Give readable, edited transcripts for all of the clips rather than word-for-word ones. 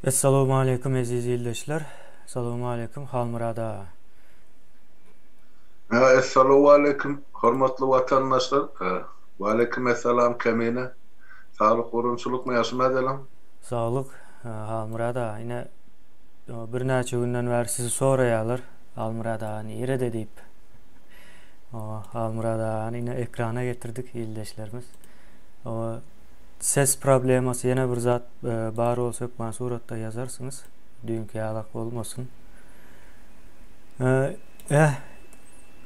Assalamu alaikum aziz ildeşler. Assalamu alaikum Halmurada. Esselamu aleyküm hormatly vatandaşlar. Ve aleyküm esselam kemine. Sağlık korunçuluk mu yaşama edelim? Sağlık Halmurada. Yine bir neçe günden beri sizi sorayalar. Halmurada nere de deyip. Halmurada yine ekrana getirdik ildeşlerimiz. O ses probleması yine bir zat bar olsa bana suratda yazarsınız. Dünkü yalak olmasın.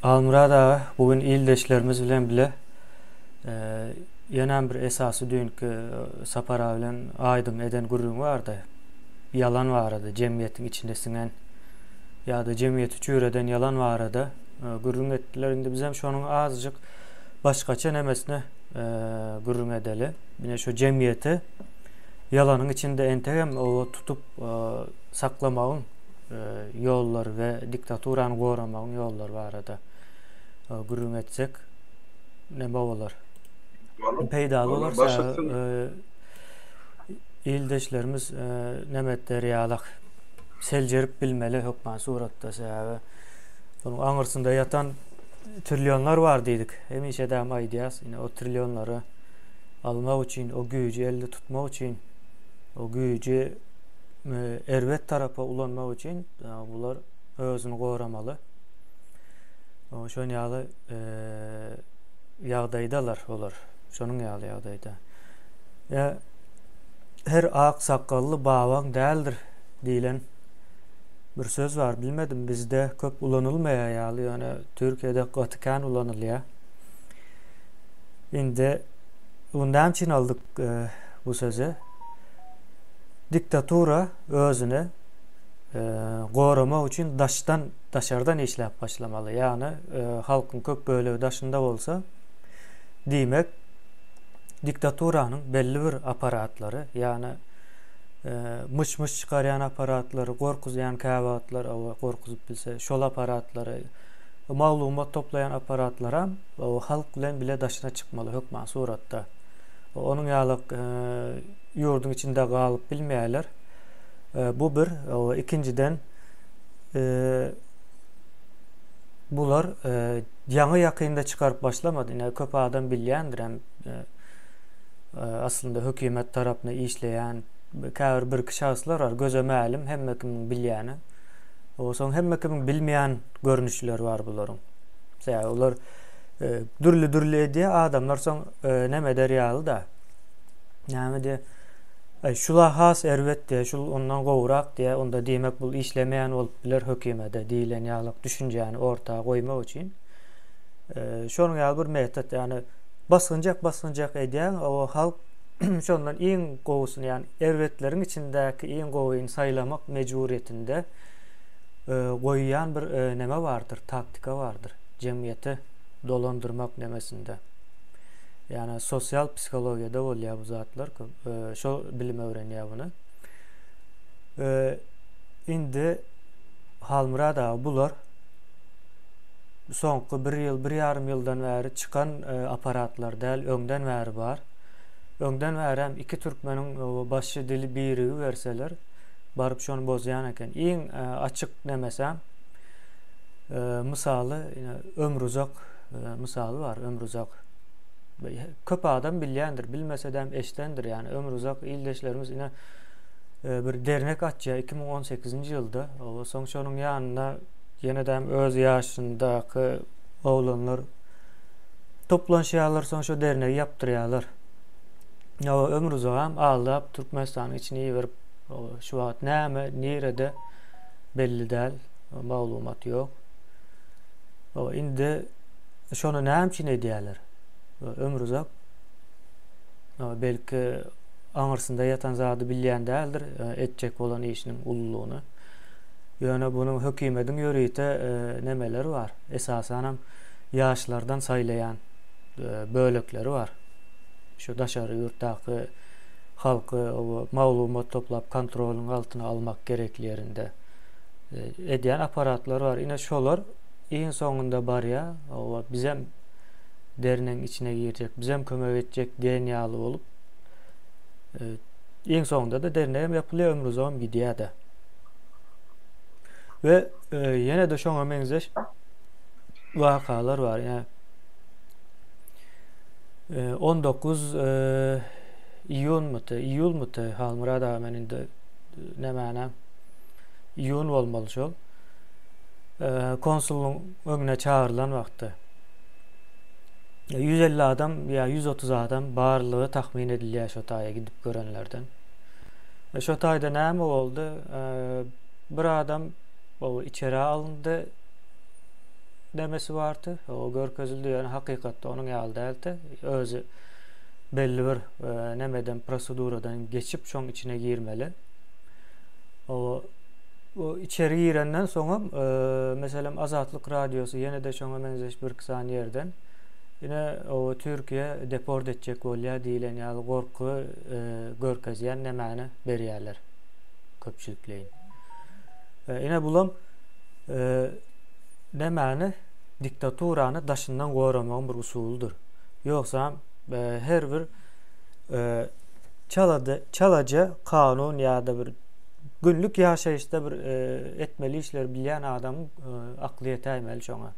Halmurada bugün ildeşlerimiz bilen bile yana bir esası dünkü sapara bilen aydın eden gurrun vardı. Yalan vardı cemiyetin içindesinden ya da cemiyeti çüreden yalan vardı. Gurrun ettiler. Indi bizem şonun azıcık başkaça nemesine gurrun edeli. Yine şu cemiyeti yalanın içinde entegem o tutup saklamağın yollar ve diktaturanı koramağın yollar vardı. Gurrun etsek ne babalar. Peydalı Valla olursa başlasın. ildeşlerimiz nemetleri yalak selcerip bilmeli hükman suratda sebebi. Bunun anırsında yatan trilyonlar var dedik. Hemişe de aydiyaz. Yine o trilyonları almak için, o gücü elde tutmak için, o gücü ervet tarafa ulanmak için bunlar özünü koramalı. Şon yalı yağdaydalar olar. Şonun yalı yağdayda. Ya her ak sakallı bağvan değildir diyen bir söz var. Bilmedim bizde köp ulanılmaya yalı yani Türkiye'de katıken ulanılıyor. Şimdi bundan için aldık bu sözü. Diktatura özüne koruma için daşardan işlep başlamalı. Yani halkın köp bölüğü daşında olsa demek diktaturanın belli bir aparatları yani mış çıkarayan aparatları, korkuzayan kağıtları, korkuzup bilse şol aparatları, malumat toplayan aparatlara o halk bilen bile daşına çıkmalı hükman suratda. Onun yalık yurdun içinde kalıp bilmeyeler. Bu bir. İkinciden bular yanı yakında çıkarıp başlamadı. Yani köp adam bilyendir hem aslında hükümet tarafına işleyen kâr bir şahıslar var. Göze ma'lum hemme kimin bilyani. O son hemme kimin bilmeyen görünüşler var buların. Mesela ular dürlü ediye adamlar son neme deryalı da. Yani de şula has ervet diye, şul ondan gowrak diye, onda demek bu işlemeyen olup bilir hükümete diyilen yağlık düşünceni ortaya koymak için. Şonun yağı bir metot yani basıncak ediyen o halk şondan en kovusunu yani ervetlerin içindeki en kovuyun saylamak mecburiyetinde koyuyan bir neme vardır, taktika vardır. Cemiyeti dolandırmak nemesinde. Yani sosyal psikolojide oluyor bu zatlar. Şu bilim öğreniyor bunu. Indi Halmurada bular soňky bir ýyl, bir ýarym ýyldan bäri çıkan aparatlar däl, öňden bäri bar. Öňden bäri hem iki türkmeniň başy dili birigi berseler, baryp şonu bozýan eken. Iň açyk nemesem, misaly, Ömrüzak misaly bar, Ömrüzak. Köp adam bilýändir, bilmese de hem eşdendir yani. Ömrüzak ildeşlerimiz ine bir dernek açýa 2018-nji ýylda. Soň şonuň ýanyna yeniden öz yaşındaky oğlanlar toplanşýarlar, soň şu derneği yaptırýarlar. Ya Ömrüzagam aldyp Türkmenistanyň içine ýerip şu wagt näme nerede belli däl, maglumat ýok. Indi şonu näme üçin edýärler? Ömrüzak belki aňyrsynda ýatan zady bilýän däldir, etjek bolan işiniň ululugyny. Yani bunun hükümetin yörüyte nemeleri var. Esasen hem yaşlardan saylayan bölükleri var. Şu daşarı yurttaki halkı maglumat toplap kontrolün altına almak gereklerinde ediyen aparatlar var. Yine şolar en sonunda barya bizem derneğin içine girecek, bizem kömek edecek denyalı olup En sonunda da deneyim yapılıyor, ömrü zaman gidiyor da. Ve yine de şoňa meňzeş vakalar var. Yani 19 iyun mutu Halmurada meninde nämene iyun bolmaly şol. Konsulluň öňüne çağırılan wagtda 150 adam ya 130 adam barlygy tahmin edilýär şo taýa gidip görenlerden. Şo taýda näme boldy? Bir adam o içeri alındı demesi vardı. O görkezildi, yani hakikatte onun ýaly däldi. Özü belli bir nemeden proseduradan geçip şoň içine girmeli. O içeri girenden soňra meselem Azatlyk radiosu ýene de şoňa meňzeş bir kısan ýerden ýine o Türkiýe deport etjek bolýar diýilen ýaly gorky görkezýän nämäni berýärler köpçülikleýin. Ine bulam nämäni diktaturany daşyndan goramak bir usuldur. Ýoksa her bir çalaja kanun ýa-da bir günlük ýaşaýyşda bir etmeli işler bilýän adam akly ýetäýmeli şoňa.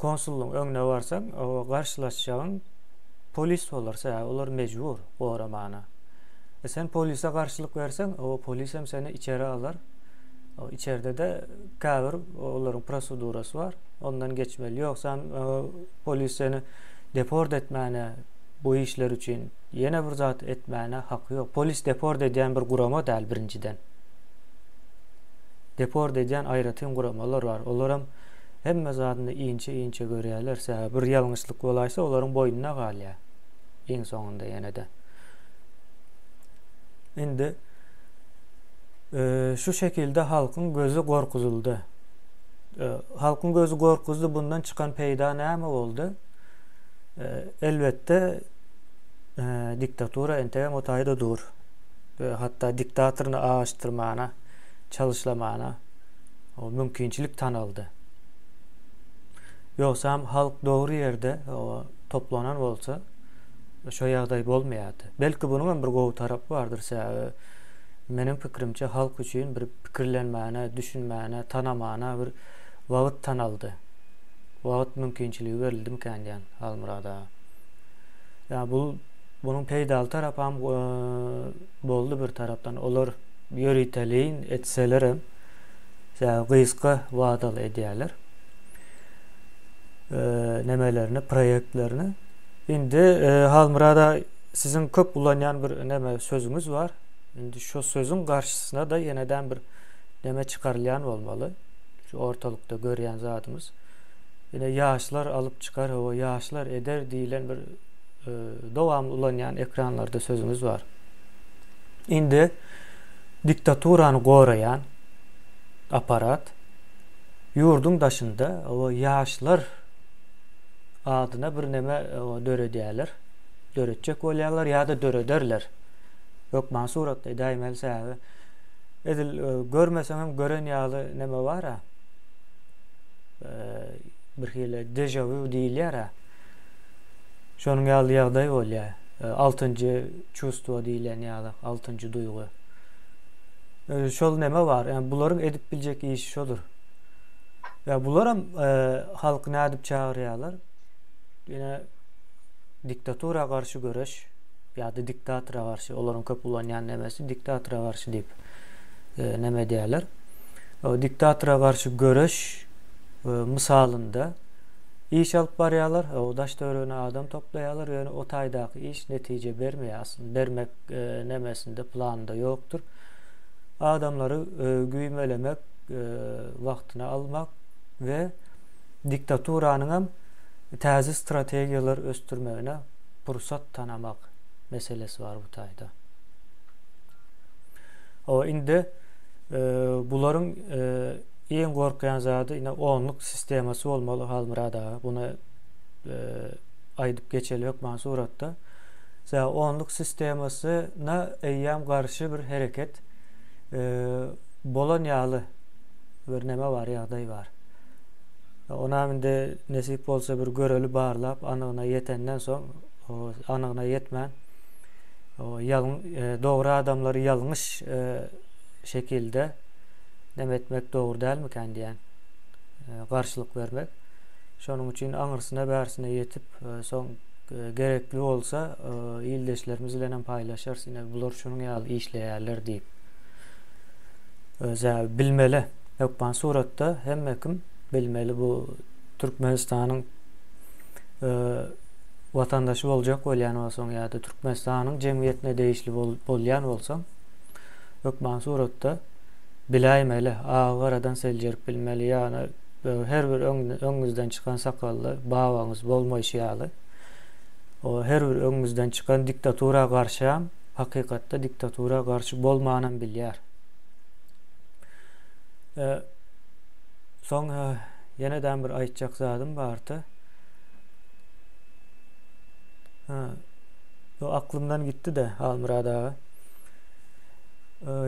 Konsulluň öňüne barsaň, o garşylaşýagyň polis bolarsa, olar mejbur goramana. Sen polise garşylyk berseň, o polis hem seni içeri alar. O içeride de käbir olaryň prosedurasy var. Ondan geçmeli. Ýoksa polis seni deport etmäne, bu işler üçin ýene bir zat etmäne haky ýok. Polis deport edýän bir gurama däl birinciden. Deport edýän aýratyn guramalar var. Olaram hemme zatyny iňçe görýärler. Bir ýalňyşlyk bolaýsa olaryň boýnuna galýar. Eň soňunda ýene de. Indi şu şekilde halkın gözü korkuzuldu. Halkın gözü korkuzdu. Bundan çıkan peyda näme oldu? Elbette diktatura entegem o taýda dur. Hatta diktatyryny aşdyrmana, çalışlamana o mümkinçilik tanaldı. Ýoksa halk doğru ýerde toplanan bolsa şo ýagdaý bolmaýardy. Belki bunyň bir gowy tarapy bardyr. Menim pikirimçe halk üçin bir pikirlenmäne, düşünmäne, tanamana bir wagt tanaldy. Wagt mümkinçiligi berildi mikändiň Halmurada. Ya bunun peýdaly tarapy ham boldy bir tarapdan. Olar ýöriteleýin etseler gysga wadaly edýärler. Nemelerini, proyektlerini. Indi Halmurada sizin köp ulanýan bir neme sözüňiz var. Indi şu sözün karşısına da yeniden bir neme çıkarlayan olmalı. Şu ortalıkta görýän zatymız. Yine ýaşlar alıp çıkar, o ýaşlar eder diýilen bir dowamly ulanýan ekranlarda sözüňiz var. Indi diktaturany goraýan aparat ýurdun daşynda o ýaşlar adyna bir neme döredýärler. Döretjek bolýarlar ýa-da dörederler. Yok mansuratda daýmal säbe. Edil görmeseň hem gören ýaly neme bar ha. Bir hile deja vu diýilýär ha. Şonuň ýaly ýagdaý bolýar. 6-njy çuwstwo diýilen ýaly 6-njy duýgu. Şol neme var? Yani bularyň edip biljek işi şodur. Ya bular hem halkyny edip çağırýarlar. Ýene diktatura garşy göreş ýa-da diktatora garşy, olaryň köp ulanýan nemesi diktatora garşy diýip neme diýerler. O diktatora garşy göreş misalynda iş alyp barýarlar. O daş döwrüne adam toplaýarlar, ýöne o taýdaky iş netije bermeýär. Bermek nemesinde, planda ýokdur. Adamlary güýmelemek, wagtyny almak we diktaturanyň hem täze strategiýalar östürmegine pursat tanamak meselesi var bu taýda. O indi bularyň en gorkýan zady ine onluk sistemasy bolmaly Halmurada. Buna aýdyp geçelik mansuratda. Onluk sistemasyna eýýam garşy bir hereket bolan ýaly bir neme var, ýagdaý var. Ona mende nesip bolsa bir göreli barlap anygyna ýetenden soň, anygyna ýetmän o doğru adamları yanlış şekilde demetmek doğru değil mi kendiyen? Karşılık vermek. Şonun için aňyrsına bärsine yetip soň gerekli bolsa ýyldaşlarymyz bilen paýlaşar. Bular şunuň ýaly işleýärler diýip. Bilmeli. Ýokpan suratda hemme kim bilmeli bu Türkmenistanyň watandaşy boljak bolýan bolsaň ýa-da Türkmenistanyň jemgyýetine değişli bolýan bolsaň ýokpan suratda biläýmeli, agaradan seljerip bilmeli. Ýani her bir öňüňizden çykan sakally babaňyz bolmaýşýaly. O her bir öňüňizden çykan diktatura garşy hakykatda diktatura garşy bolmagyny bilýär. Soň ýene-de bir aýtjak zadym bardy. O aklımdan gitti de Almurad ağa.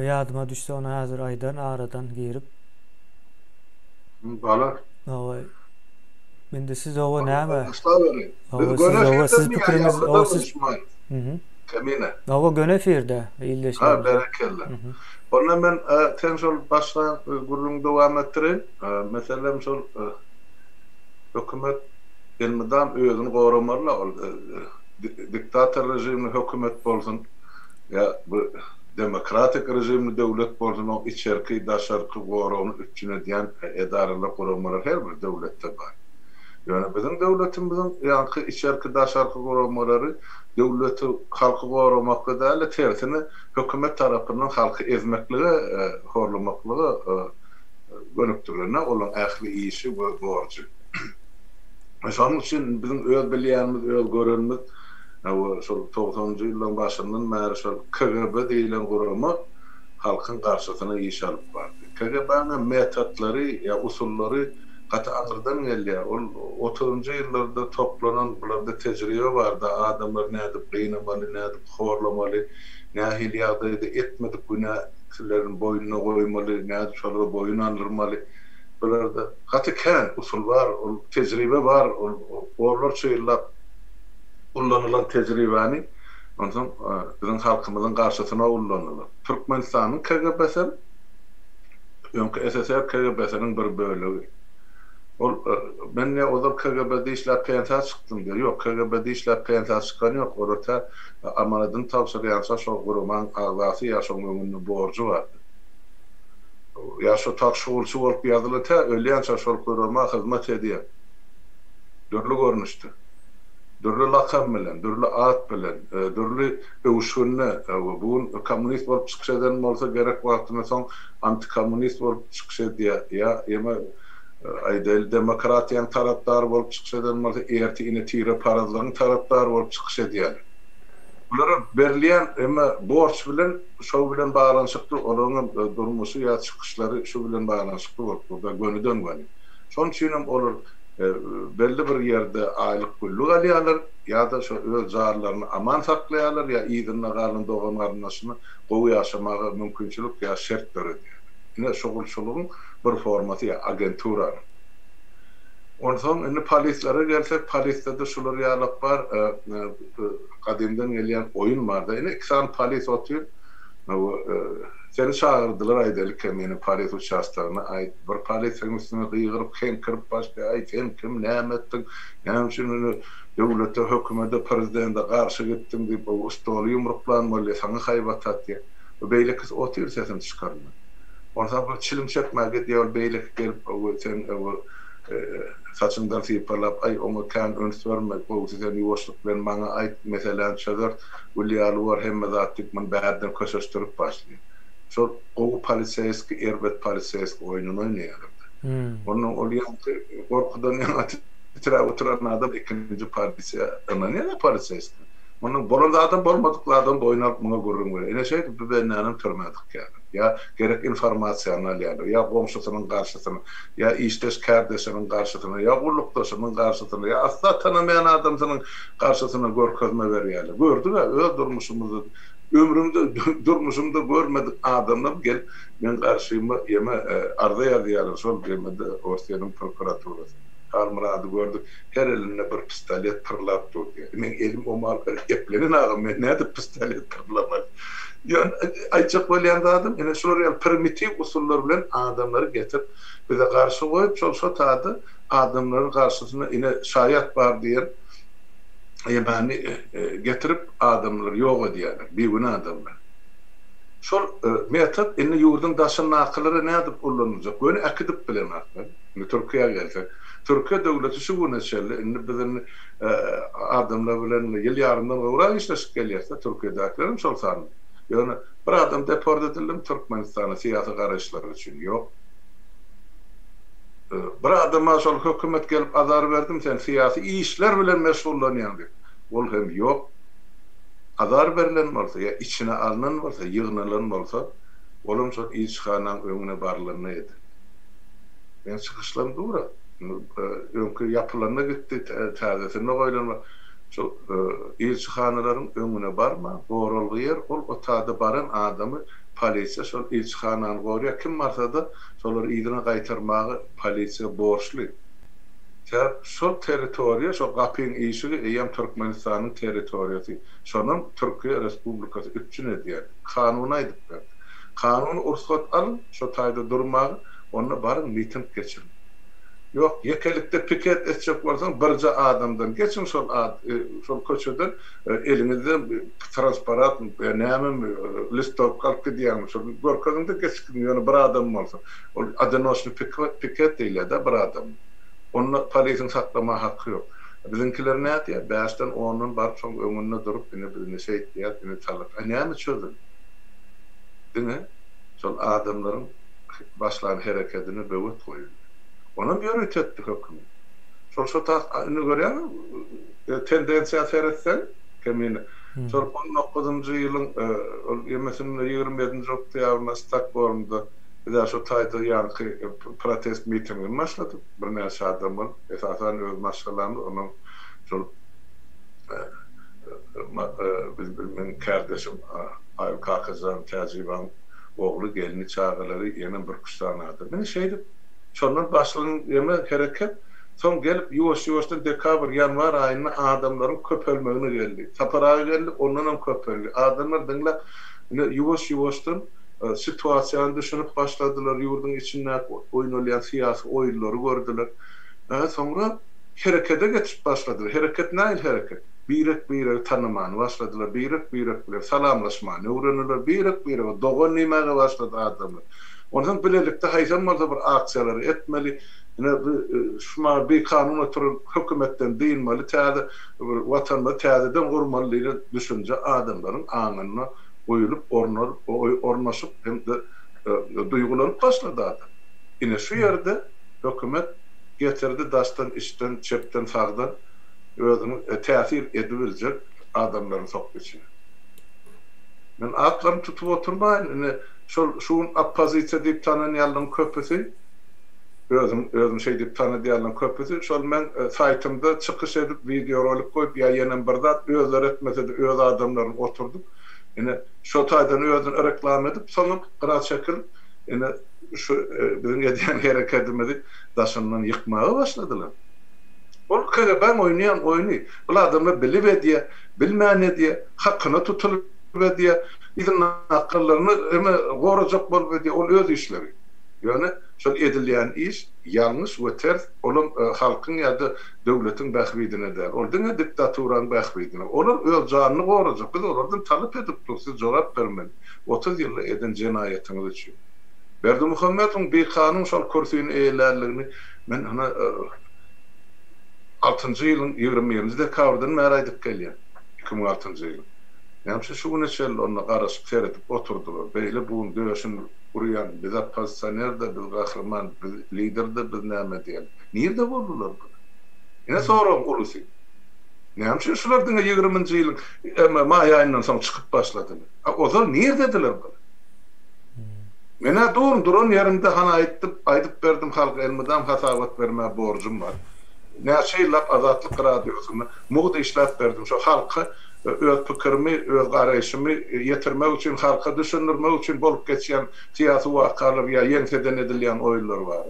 Yadıma düşse ona hazır aydan aradan girip. Bala. Mende siz ova näme? Siz pikriniz siz. Kemine. Ova gönefirde ýyldaşlar. Ha berekellah. Onda men tensol başla gurrun dowam etdirin. Meselem şol hökümet elmedam özüni goramarla diktator rejimli hökümet bolsun ya bu demokratik rejimli döwlet bolsun o içerki daşarky gorany üçüne diýen edaralar goramalar her bir döwletde bar. Yani bizim döwletimizin ýanky içerki daşarky goramalary döwleti halky goramakda däl, tersine hökümet tarapyndan halky ezmekligi, horlamakligi gönükdirine olan ähli işi we borçy. Şonuň üçin bizim öz bilýänimiz, öz görenimiz şol 90-njy ýyllaryň başyndan bäri şol KGB diýilen gurama halkyň garşysyna iş alyp bardy. KGB-niň metotlary ýa usullary gata agyrdan gelýär. Ol 30-njy ýyllarda toplanan bularda tejribe bardy. Adamlar näde gynamaly, näde horlamaly, nähili ýagdaýda etmedik günahçylaryň boýnuna goýmaly, näde şolara boyun aldyrmaly. Bularda gata kän usul bar, ol tejribe bar, orlar çyýlap ullanylan tejribäni ondan bizim halkymyzyň garşysyna ullanýar. Türkmenistanyň KGB-si ýa-da SSR KGB-siniň bir bölegi. Ol men o KGB'de işläp pensiýa çykdym diýär. Ýok, KGB'de işläp pensiýa çykan ýok. Orada amanadyň tapşyrýansa şol gurman agzasy ýa şol öňünde borjy bardy. Ya şu takşulçu bolup ýazylyta ölýänçe şol gurma hyzmat edýär. Dörli görnüşde. Dörli lakam bilen, dörli at bilen, dörli öwüşünne, bu kommunist bolup çykşadan bolsa gerek wagtyna soň antikommunist bolup çykşady ya ýa-da aýdal demokratiýanyň tarapdary bolup çykşadan bolsa erti ine tire parazlaryň tarapdary bolup çykşady. Bulara berilýän emma borç bilen şo bilen baglanyşykly olaryň durmuşy ýa çykyşlary şo bilen baglanyşykly bolup burada gönüden gönü. Şoň üçin olur belli bir ýerde aýlyk pulluk alýarlar ýa-da şo öz jarlaryny aman saklaýarlar ýa ýygyna galan dogam garnaşyny gowy ýaşamaga mümkinçilik ýa şert berýär. Ine şogulçylygyň bir formaty ýa agentura. Ondan indi polislere gelsek, poliste de şular ýalyk bar, kadimden gelýän oyun barda. Ine iksan polis otur, seni çağırdılar aýdaly kemini polis uçastagyna aýt. Bir polisiň üstüne gyýgyryp, kirip başga aýt, sen kim näme etdiň? Näme üçin döwlete, hökümete, prezidente garşy gitdiň diýip o stoly ýumruklanmaly, sana haýbat atdy. Beýle kız otur sesini çykardy. Ondan bir çilim çekmäge diýär beýle gelip sen saçından sıyparlap ay onu kan önsörmek bu sizin yuvaşlık bilen bana ait mesela şadar ulyalı var hem zattık man bärden köşeştirip başlıyor. Şol o poliseski erbet poliseski oyununu oynayalım. Onun olyan korkudan yana oturan adam ikinci polisiye ananya poliseski. Onun bolanda adam bolmadıklı adam da oynayıp buna gurrun veriyor. Ene şey bir benanım törmedik yani. Ya gerek informasyonu alýar, ya komşusynyň garşysyna, ya işdeş kardeşiniň garşysyna, ya gullukdaşynyň garşysyna, ya asla tanamaýan adamsynyň garşysyna görkezme berýär. Gördüňa öz durmuşymyzy, ömrümde durmuşymda görmedik adamlar gelip men garşyma ýeme arda ýazyar şol gemede Orsiýanyň prokuraturasy. Almurady gördük. Her eline bir pistolet pırlap durdy. Men elim o mal eplenin ağam men näde pistolet pırlamak. Yani ayçak bolýan adam ene şol primitiv usullar bilen adamları getirip bize karşı koyup şol tadı adamların karşısına ine şayat bar diýen yani getirip adamları yok ediýär. Bir gün adamlar. Şol metot indi yurdun daşynyň akylary nädip kullanylacak? Göni akydip bilen aklar. Türkiýe gelsek, Türkiýe döwleti şu gün şeýle indi biziň adamlar bilen ýyl ýarymdan gowrak işleşip gelýärse Türkiýedekilerim şol sany. Yani bir adam deport edildim Türkmenistana siyasi garaşlar üçin yok. Bir adama şol hökümet gelip azar verdim sen siyasi işler bilen meşgullanýan diýip. Ol hem yok. Azar verilen bolsa ya içine alınan bolsa, yığınılan bolsa, olum şol işxanaň öňüne barlygyny edi. Men çykyşlam dura. Öňkü yapylanyna gitdi, täzesine goýlanma. Şol işxanalaryň öňüne barma, goralgy yer, ol o taýda baran adamy polisiýa şol işxanany gorýar. Kim barsa da şolary ýygyna gaýtarmagy polisiýa borçly. Şol territoriýa, şol gapyň işigi eýem Türkmenistanyň territoriýasy. Şonun Türkiýe Respublikasy üçin edýär. Kanun aýdyp berdi. Kanun ursat alyp, şo taýda durmagy, onu barın miting geçirin. Yok, yekelikde piket etjek bolsaň birje adamdan geçin şol köçeden elinizde transparent näme listop kalky diýär. Şol görkezinde geçkin ýöne bir adam bolsa, ol adanoşny piket diýilýär bir adam. Onu polisiň saklama hakkı yok. Bizinkiler ne diýär? 5-den 10'un barıp soň öňünde durup birini diýär, birini çalyp. Näme çözün? Diňe? Şol adamlaryň başlaryň hereketini böwet goýup. Ona prioritetli hökümet. Şol taýny görýärmi? Tendensiýa seretsen, kemine. Şol 19-njy ýylyň ýemesinde 27-nji oktýabrynda Stockholmda bir daha şu taýda ýanky protest mitingi başlady. Bir näçe adamlar esasen öz maşgalarynda onuň şol men kardeşim Aýyp Kakazan Täziban ogly gelini çağırlary ýene bir kuştanadı. Men şeýdi şondan başlanan ýeme hereket soň gelip ýuwaş-ýuwaşdan dekabr ýanwar aýyna adamlaryň köp ölmegine geldi. Taparaga geldi, ondan köp öldi. Adamlar diňle ýuwaş-ýuwaşdan situasiýany düşünüp başladylar, ýurdun içinde oýnalýan siýasy oýunlary gördüler. Soňra herekete geçip başladylar. Hereket näil hereket? Birek tanymany başladylar, birek bilen salamlaşmany öwrendiler, birek dogan nimäge başlady adamlar. Ondan bilelikde haýsam bolsa bir aksiýalar etmeli, şuma bir kanun oturup hökümetten diýilmeli, täze watanma täzeden gurmaly düşünje adamlaryň aňyna oýulup ornaşyp hem de duýgulanyp başlady adam. Ine şu ýerde hökümet getirdi daşdan, içden, çepden, sagdan özüni täsir edibiljek adamlaryň sokgaçyna. Men atlarym tutup oturmaýyn, şol oppozisiýa diýip tananýarlaryň köpüsi, özüm şeý diýip tananýarlaryň köpüsi, şol men saýtymda çykyş edip video rolik goýup ýa-ýenen bir zat özleri etmese de öz adamlaryň oturdup ine şu taýdan özüni reklam edip soňra gırat şekil ine şu biziň edýän hereketimizi daşyndan ýykmaga başladylar. Ol ben oýnaýan oýny. Bu adamlar bilip edýär, bilmän edýär, hakkyna tutulyp edýär, izin hakylaryny eme gorajak bolup edýär, ol öz işleri. Yani şol edilýän iş ýalňyş we ters olum halkyň ýa-da döwletiň bähbidine der. Ol diňe diktaturaň bähbidine. Olar öz janyny gorajak, biz olardan talap edip dursa jogap bermeli. 30 ýyl eden jenaýetiňiz üçin. Berdimuhammedoň bir kanun şol kursyny eýlerligini men ana 6-njy ýylyň 20-nji dekabrdan bäri aýdyp gelýär. 2006-njy ýyl. Näme şu güne şeýle onu garaşyp seredip oturdular. Beýle buň döşün urýan biz opozitsioner-de, biz gahryman, biz lider-de, biz näme diýen. Nirde boldular bu? Ine soram ulusy. Näme şulardyň 20-nji ýylyň maý aýyndan soň çykyp başladylar. O zaman nirdedirler bu? Mene duran yerimde hana aýdyp berdim halk elmidam hasabat berme borjum var. Näçe ýyllap Azatlyk radiosyna muğda işläp berdim. Şo halka öz pikirimi, öz garaýşymy ýetirmek üçin, halka düşündirmek üçin bolup geçýän siýasy wakalary ýa ýeňseden edilýän oýlar bar.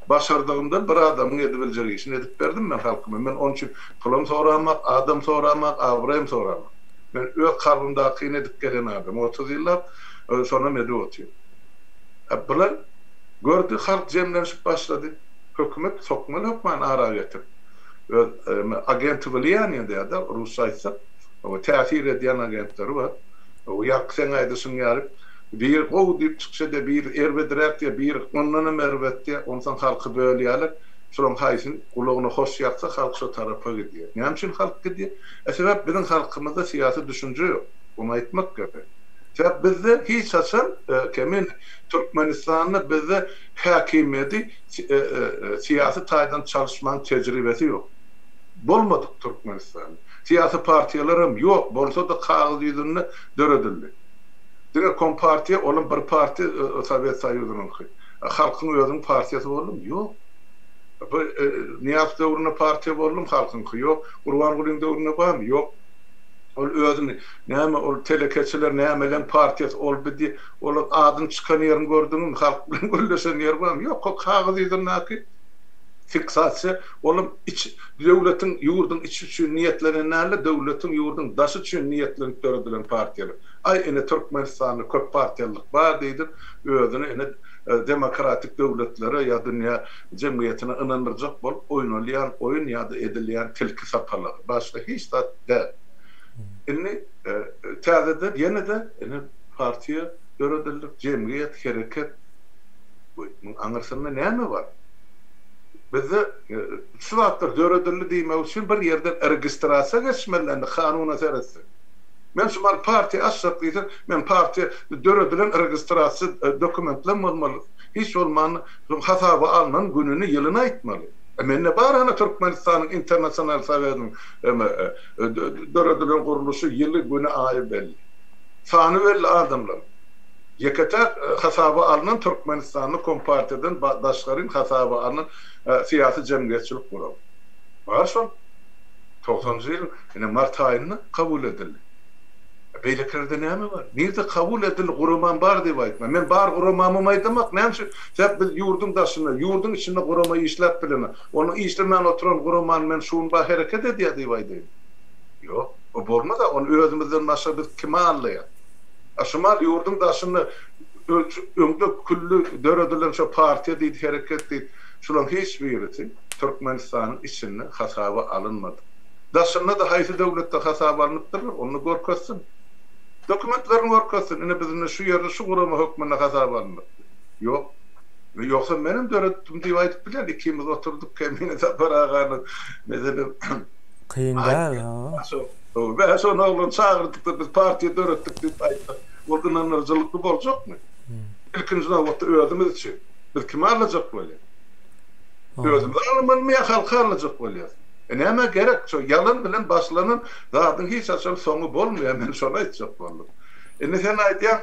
başardığımda bir adamın edip bilecek işini edip verdim ben halkıma. Ben onun için pulum soramak, adam soramak, avrayım soramak. Ben öz kalbimdaki edip gelen adam. 30 yıllar sonra medya otuyor. Bunlar gördü, halk cemlenip başladı. Hükümet sokmalı hükmen ara getir. Agenti Valiyan diye de Rusaysa o tesir eden agentleri var. O yaksen aydısın yarıp bir o dip çıksa da bir erbedirek diye bir ondan mervet diye ondan halkı bölüyorlar. Sonra haysın kulağına hoş yapsa halk şu tarafa gidiyor. Ne için halk gidiyor? Sebep bizim halkımızda siyasi düşünce yok. Onu aytmak gerekiyor. Sebep bizde hiç asıl kemin Türkmenistan'da bizde hakimiyeti siyasi taydan çalışmanın tecrübesi yok. Bolmadık Türkmenistan'da. Siyasi partiyelerim yok. Bolsa da kağıt yüzünü döredildi. Diğer kompartiye olan bir parti Sovyet Soyuzu'nun halkın özünün partiyası oldum yok. Niyaz dövrüne partiye oldum halkın yok. Kurban Gül'ün dövrüne var mı? Yok. Ol özünü näme ol telekeçiler nämelen partiyası ol bidi ol adın çıkan yerini gördüğün halk bilen gölleşen yer var mı? Yok. O kağıt yüzündeki fiksasiya oğlum devletin yurdun içi için niyetlenenlerle devletin yurdun dışı için niyetlenip döredilen partiyalar. Ay ene Türkmenistan'da köp partiyalık var deydir. Özüne ene demokratik devletlere ya dünya cemiyetine inanırcak bol oyun ya da edilen tilki sapalı. Başka hiç de ene tezede yine de ene partiye döredilir cemiyet hareket anırsında ne var? Bizde şu vaktlar döredildi diýmek üçin bir yerden registrasiya geçmelerini kanuna teresi. Men şu parti açsak diýsem, men parti döredilen registrasiya dokumentler bolmaly. Hiç olman hasaba alınan gününü yılını aýtmaly. Men ne bar ana Türkmenistanyň internasyonal sawetynyň döredilen guruluşy ýyly güni aýy belli. Sany belli adamlar. Yekata hasaba alınan Türkmenistan'ın kompartiden daşların hasaba alınan siyasi cemiyetçilik kuramı. Var son 90-njy ýyl ene mart aýynda kabul edildi. Beýlekerde näme var? Nerede kabul edildi guraman bar diýip aýtma. Men bar guramamy aýtmak näme? Sebäp biz yurdun daşynda, yurdun içinde gurama işläp bilen. Onu işlemän oturan guraman men şuň ba hereket edýär diýip aýdym. Ýok, o bolmada onu özümizden başga biz kime anlaýar? Aşmal yurdun daşını öňde küllü döredilen şu partiýa diýip hereket diýip şulan hiç birisi Türkmenistan'ın içinde hasaba alınmadı. Daşında da haýsy döwletde hasaba alınıpdyr, onu görkezsin. Dokumentlerini görkezsin. Ine bizimle şu ýerde şu gurama hökmüne hasaba alınmadı. Ýok. Yoksa benim döretdim diýip aýdyp bilen ikimiz oturduk kemine Zapar agany mesela kıyın değil ha. Ve sonra oğlum çağırdık da biz partiye döretdik diýip aýtdyk. Ordan anarjylykly boljakmy? İlkinji wagtda özümüz için. Biz kim alacak böyle? Özümüz almanmaya halka alacak bolýar. Näme gerek? Şu yalan bilen başlanan zaten hiç açam soňu bolmaýar. Men şonu aýtjak boldum. Sen aýtýan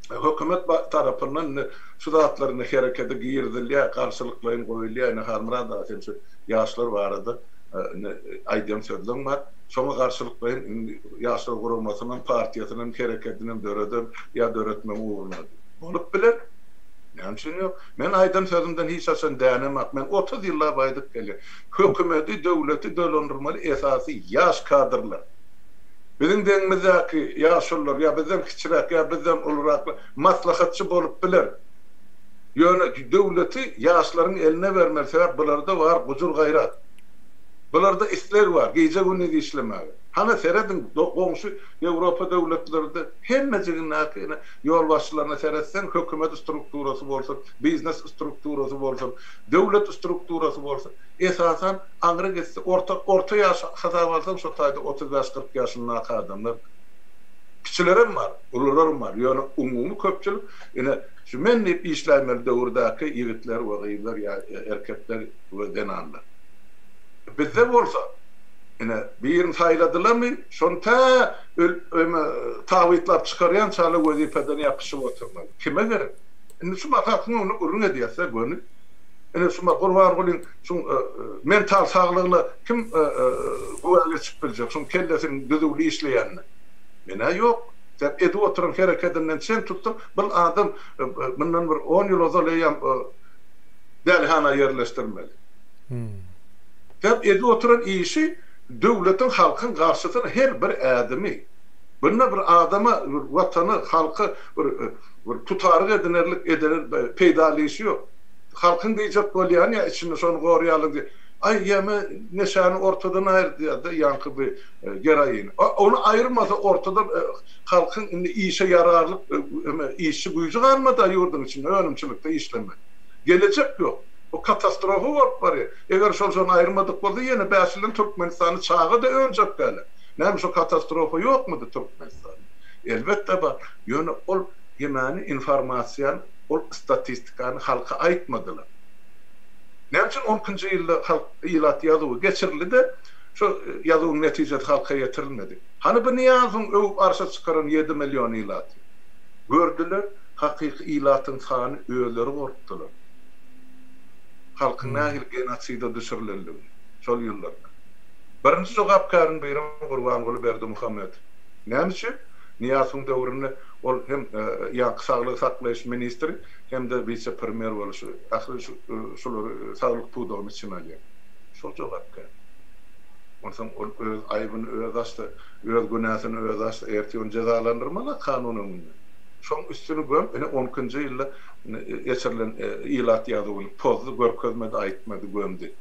hökümet tarapyndan şu zatlaryny herekete giýirdilýär, garşylyklaryň goýulýar, harmyrada şu ýaşlar barada. Aýdýan sözlerim var. Şoňa garşylyklaryň ýaşlar gurulmasynyň partiýasynyň hereketiniň döredip ýa döretmegi ugrunady. Bolup biler. Näme ýok. Men aýdan sözümden hiç açan dänemek. Men 30 ýyllar baýdyk gelýär. Hökümeti, döwleti dölendirmeli esasy ýaş kadrlar. Bizim deňimizdäki ýaşlar ýa bizden kiçirek ýa bizden ulrak maslahatçy bolup biler. Ýöne döwleti ýaşlaryň eline bermeli sebäp bularda var gujur gaýrat. Bularda isler var, gece günü işlemäge. Hana seredin goňşy Ýewropa döwletlerinde hemmejigine ýol başçylaryna seretsen, hökümet strukturasy bolsun, biznes strukturasy bolsun, döwlet strukturasy bolsun, esasan aňyra getse orta ýaş hasap alsam şu taýda 35-40 ýaşyndaky adamlar kiçilerim var, ulularyň var. Ýöne umumy köpçülik ene şu men diýip işlämeli döwürdaky ýigitler we gyýlar ýa erkekler we denanlar. Bizde bolsa ene birini saýladylarmy şonta tawitlap çykarýan çaly wezipeden ýapyşyp oturmaly. Kime gerek? Ene şu haklyň onu urun edýärse gönül. Ene şu Gurban Gül'ün şu mental saglygyny kim goýa geçip biljek? Şu kellesini düzgün işleýänni. Mene ýok. Sen edip oturan hereketinden sen tutdun. Bir adam bundan bir 10 ýyl ozalaýan delhana yerleştirmeli. Hep edi oturan işi devletin halkın karşısına her bir adamı. Bununla bir adama, vatanı, halkı bir tutarı edilir peydalisi yok. Halkın diyecek bolyan ya içinde sonu goruyalım diye. Ay yeme neşanı ortadan ayır diye de yankı bir gerayını. Onu ayırmasa ortada halkın işe yararlık işçi gücü kalmadı yurdun içinde önümçülükte işleme. Gelecek yok. O katastrofu var ya. Eğer şolson ayırmadık oldu yine Bəşilin Türkmenistan'ı çağı da öncek gelir. Neymiş o katastrofu yok mudur Türkmenistan'ın? Elbette var. Yani o yemani informasyon, o statistikanı halka aytmadılar. Ne için 10. yılda ilat yazığı geçirildi de şu yazığın neticesi halka yetirilmedi. Hani bu niyazın övüp arşa çıkaran 7 milyon ilat. Gördüler, hakiki ilatın sahını öğeleri korktular. Halkın nahil genasida düşürülüldü. Sol yıllarda. Birinci sokapkarın beyram Kurban Berdi Muhammed. Neymiş? Niyazın dövründe ol hem sağlık saklaş ministri hem de vice premier oluşu. Ahir şuları sağlık tuğduğum için alıyor. Sol sokapkar. Ondan öz ayıbını öğüdaştı, öz günahını öğüdaştı, ertiyon cezalandırmalı kanunun. Son üstünü göm, 10. yılda geçirilen ilat yazıvını pozdu, görkezmedi, ayıtmadı, gömdü.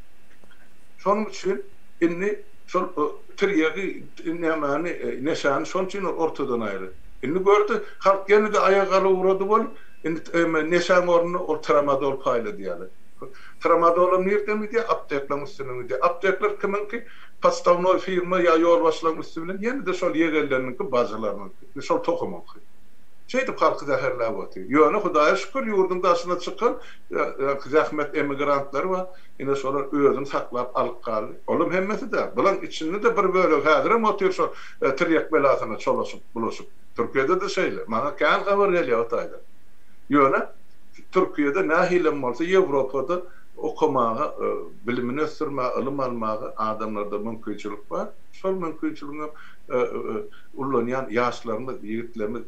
Son için inni sol triyagi neşanı son için ortadan ayrı. İnni gördü, halk gene de ayağına uğradı bol, inni neşan orunu o tramadol payladı yani. Tramadol'un nerede mi diye aptekler üstüne mi diye. Aptekler kimin ki pastavno firma ya yol başlamak üstüne yeni de sol yerlerinin ki bazılarının ki sol tokumun ki. Şeydi halkı zahirler var. Yani Hudaya şükür yurdunda aslında çıkan zahmet emigrantlar var. Yine sonra özünü saklap alıp kaldı. Oğlum hemmeti de. Bunun içinde de bir böyle hadire motor sol triyak belasına çolaşıp bulaşıp. Türkiye'de de şeyle. Bana kan haber geliyor otayda. Yani Türkiye'de nahilem olsa Avrupa'da okumağa, bilimini östürmeye, ilim almağa adamlarda mümkünçülük var. Sol mümkünçülüğüne ulanyan yaşlarımız, yiğitlerimiz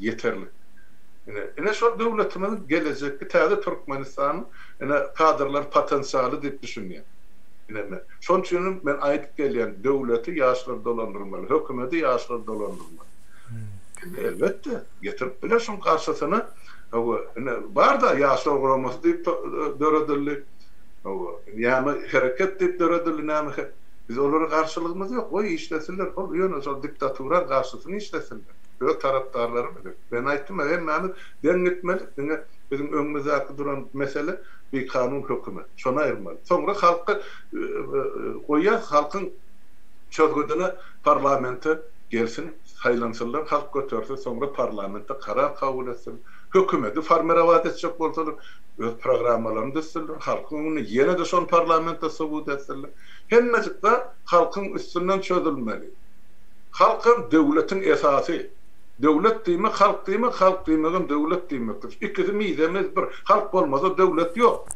yeterli. Yine şu devletimizin gelecekte taze Türkmenistan'ın kadrlar potansiyeli deyip düşünüyor. Son için ben ait gelen devleti yaşlar dolandırmalı, hükümeti yaşlar dolandırmalı. Elbette getirip bilesin karşısına var da yaşlar olması deyip döredildi. Yani hareket deyip döredildi. Biz onlara karşılığımız yok. O işlesinler. O yönü diktatörün karşısını işlesinler. Böyle taraftarları bilir. Ben aytım hem denetmeli. Bizim önümüzdeki duran mesele bir kanun hükmü. Sona ayırmalı. Sonra halkı koyar, halkın çözgüdüne parlamento gelsin, saylansınlar, halk götürsün, sonra parlamento karar kabul etsin. Hükümeti farmeravat edecek olsalar, öz programmalarını düzsünler, halkın onu yine de son parlamento subut etsinler. Hemmecik de halkın üstünden çözülmeli. Halkın devletin esası. Devlet demek, halk demek, halk demekin devlet demektir. İkisi midemiz bir. Halk olmasa devlet yok.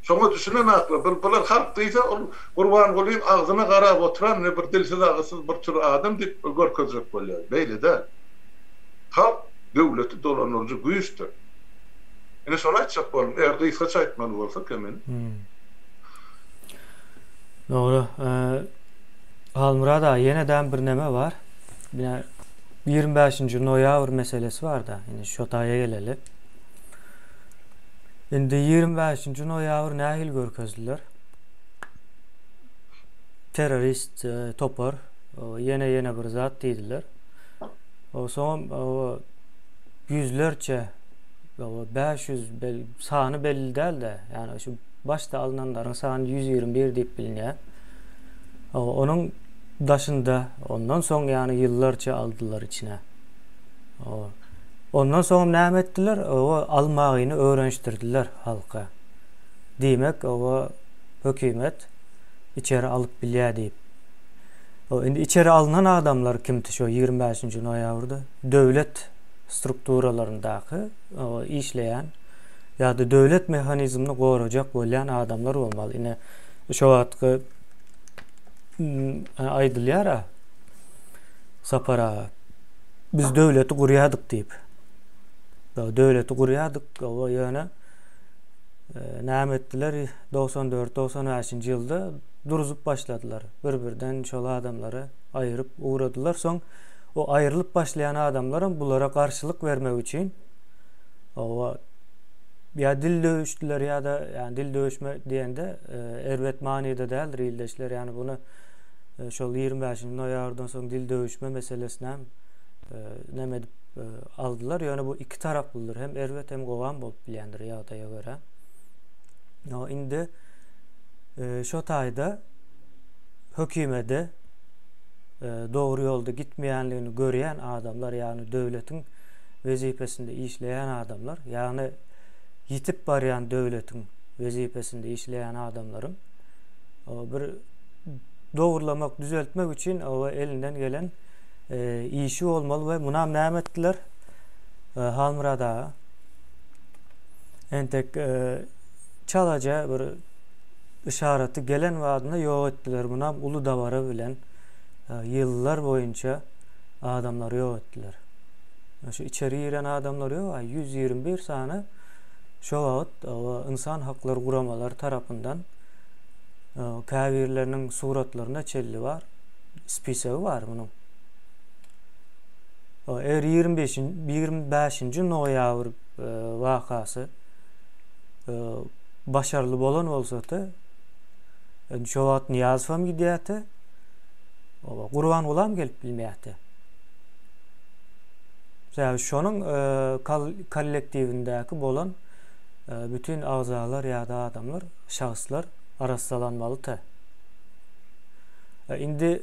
Sonra düşünen aklı. Bunlar halk deyse, kurban olayım ağzına qarab oturan ne bir dilsiz ağızsız bir tür adam deyip görkezecek oluyor. Böyle değil. Halk devleti dolanırcı güçtür. Yine sonra açacak olalım. Eğer de İsa çaytmalı olsa kemin. Doğru. Halmurada yeniden bir neme var. 25. noyabr meselesi var da. Yani şotaya geleli. Şimdi 25. noyabr nahil görkezdiler. Terörist topar. Yine bir zat dediler. O son yüzlerce 500 sahanı belli değil de yani şu başta alınanların sahanı 121 deyip biliniyor. Onun daşında ondan sonra yani yıllarca aldılar içine. Ondan sonra ne ettiler? O almağını öğreniştirdiler halka. Demek o hükümet içeri alıp bilya deyip. Şimdi içeri alınan adamlar kimdi şu 25. noyabrda? Devlet strukturalarındaki işleyen ya da devlet mekanizmini koruyacak olan adamlar olmalı. Yine şu vaktki aydılyara sapara biz devleti kuruyadık deyip devleti kuruyadık o yani näme etdiler? 94-95-nji ýylda duruzup başladylar. Bir-birden şol adamlary aýryp uğradylar. Soň o aýrylyp başlayan adamlaryň bulara garşylyk vermek üçin ya dil döwüşdiler ya da yani dil döwüşme diýende erwet manyda däldir ildeşler. Yani bunu şol 25-nji noýabrdan soň dil döwüşme meselesine näme dip aldylar. Yani bu iki taraplydyr. Hem erwet hem gowan bolup bilýändir ýagdaýa görä. Indi şo taýda hökümede doğru yolda gitmeýänligini görýän adamlar, yani döwletiň wezipesinde işleyen adamlar, yani yitip barýan döwletiň wezipesinde işleyen adamların bir dogurlamak, düzeltmek üçin o elinden gelen işi olmaly we munam näme etdiler? Halmyrada entek çalaja bir işareti gelen wadyna ýok etdiler. Munam ulu dawara bilen yıllar boyunca adamlar ýok etdiler. Şu içeri giren adamlar ýok, 121 sany şo wagt insan hakları guramalar tarapyndan käbirleriniň suratlaryna çelli var. Spisegi var munyň. 25-nji noýabr wakasy başarılı bolan bolsa-da şo wagt Niyazowam gidýärdi. Gurban bolam gelip bilmeýärdi. Şonuň kollektivindäki bolan bütün azalar ýa-da adamlar, şahslar arassalanmaly ta. Indi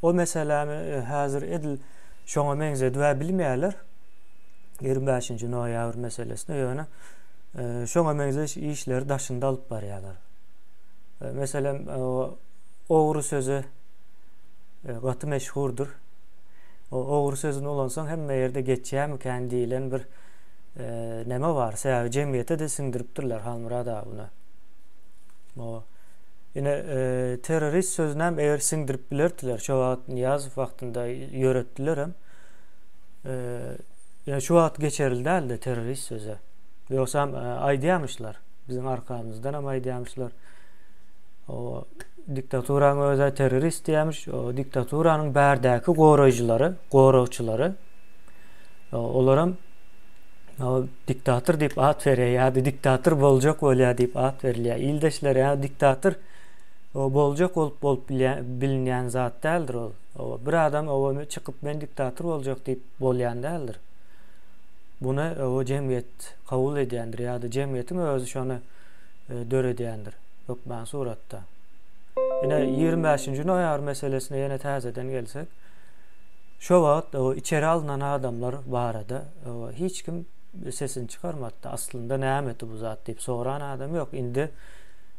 o meselemi hazır edil şoňa meňzedi we bilmeýärler. 25-nji noýabr meselesine ýöne şoňa meňze işleri daşynda alyp barýarlar. Meselem ogry sözü gaty meşhurdur. O ogry sözüni ulansaň hemme ýerde geçýär kendilen bir näme bar? Säbäbi jemgyýete de siňdiripdirler halmyrada bunu. Ine terörist sözüne eger siňdirip bilerdiler. Şo wagt Niyazow wagtynda ýöretdiler hem. Ya şu wagt geçerildi elde terörist sözü. Ýoksam aýdýamyşlar. Bizim arkamızdan ama aýdýamyşlar. O diktaturaň öze terörist diýmiş. O diktaturanyň bärdäki gorawçylary, olaram diktator diýip at berýär, ýa-da diktator boljak bolýar diýip at berilýär. Ildeşler ýa boljak bolup bilinýän zat däldir ol. Bir adam çykyp men diktator boljak diýip bolýan däldir. Buna o jemgyýet kabul edýändir ýa-da jemgyýetiň özü şonu döredýändir. Hökmän suratda. Ine 25-nji noýabr meselesine ýene täzeden gelsek, şo wagt o içeri alınan adamlar barada hiç kim sesini çıkarmadı. Aslında näme etdi bu zat diýip soran adam ýok. Indi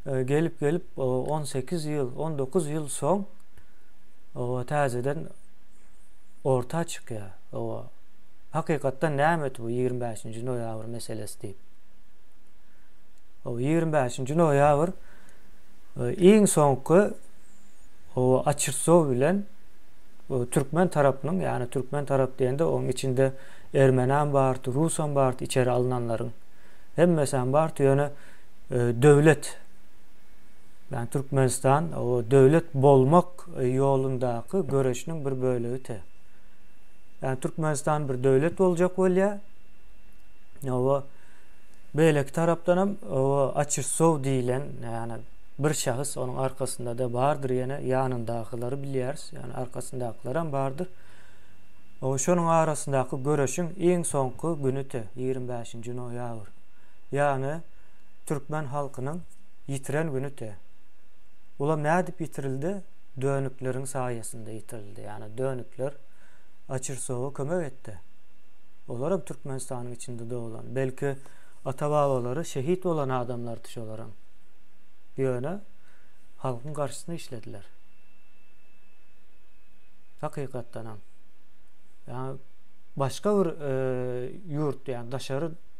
gelip 18 ýyl, 19 ýyl soň täzeden orta çykýar. Hakykatda näme etdi bu 25-nji noýabr meselesi diýip. 25-nji noýabr iň soňky Açyrsow bilen Türkmen tarapynyň, yani Türkmen tarap diýende onuň içinde Ermenan bardy, Rusam bardy, içeri alınanlaryň hemmesi bardy. Ýöne döwlet, yani Türkmenistan o döwlet bolmak ýolundaky göreşiniň bir bölegi te. Yani Türkmenistan bir döwlet boljak bolýar. Beýleki tarapdan hem Açyrsow diýilen, yani bir şahıs onun arkasında da bardır, yani ýanyndakyları bilýäris, yani arkasındakylar hem bardır. Şonuň arasyndaky göreşiň iň soňky güni te 25-nji noýabr. Yani Türkmen halkynyň ýitiren güni te. Ulam näde dip ýitirildi? Dönükleriň saýasynda ýitirildi. Yani dönükler Açyrsowa kömek etdi. Olar hem Türkmenistanyň içinde doğulan, belki ata-babalary şehit bolan adamlar şolaram. Ýöne halkyň garşysyna işlediler. Hakykatdan hem. Yani başka bir yurt, yani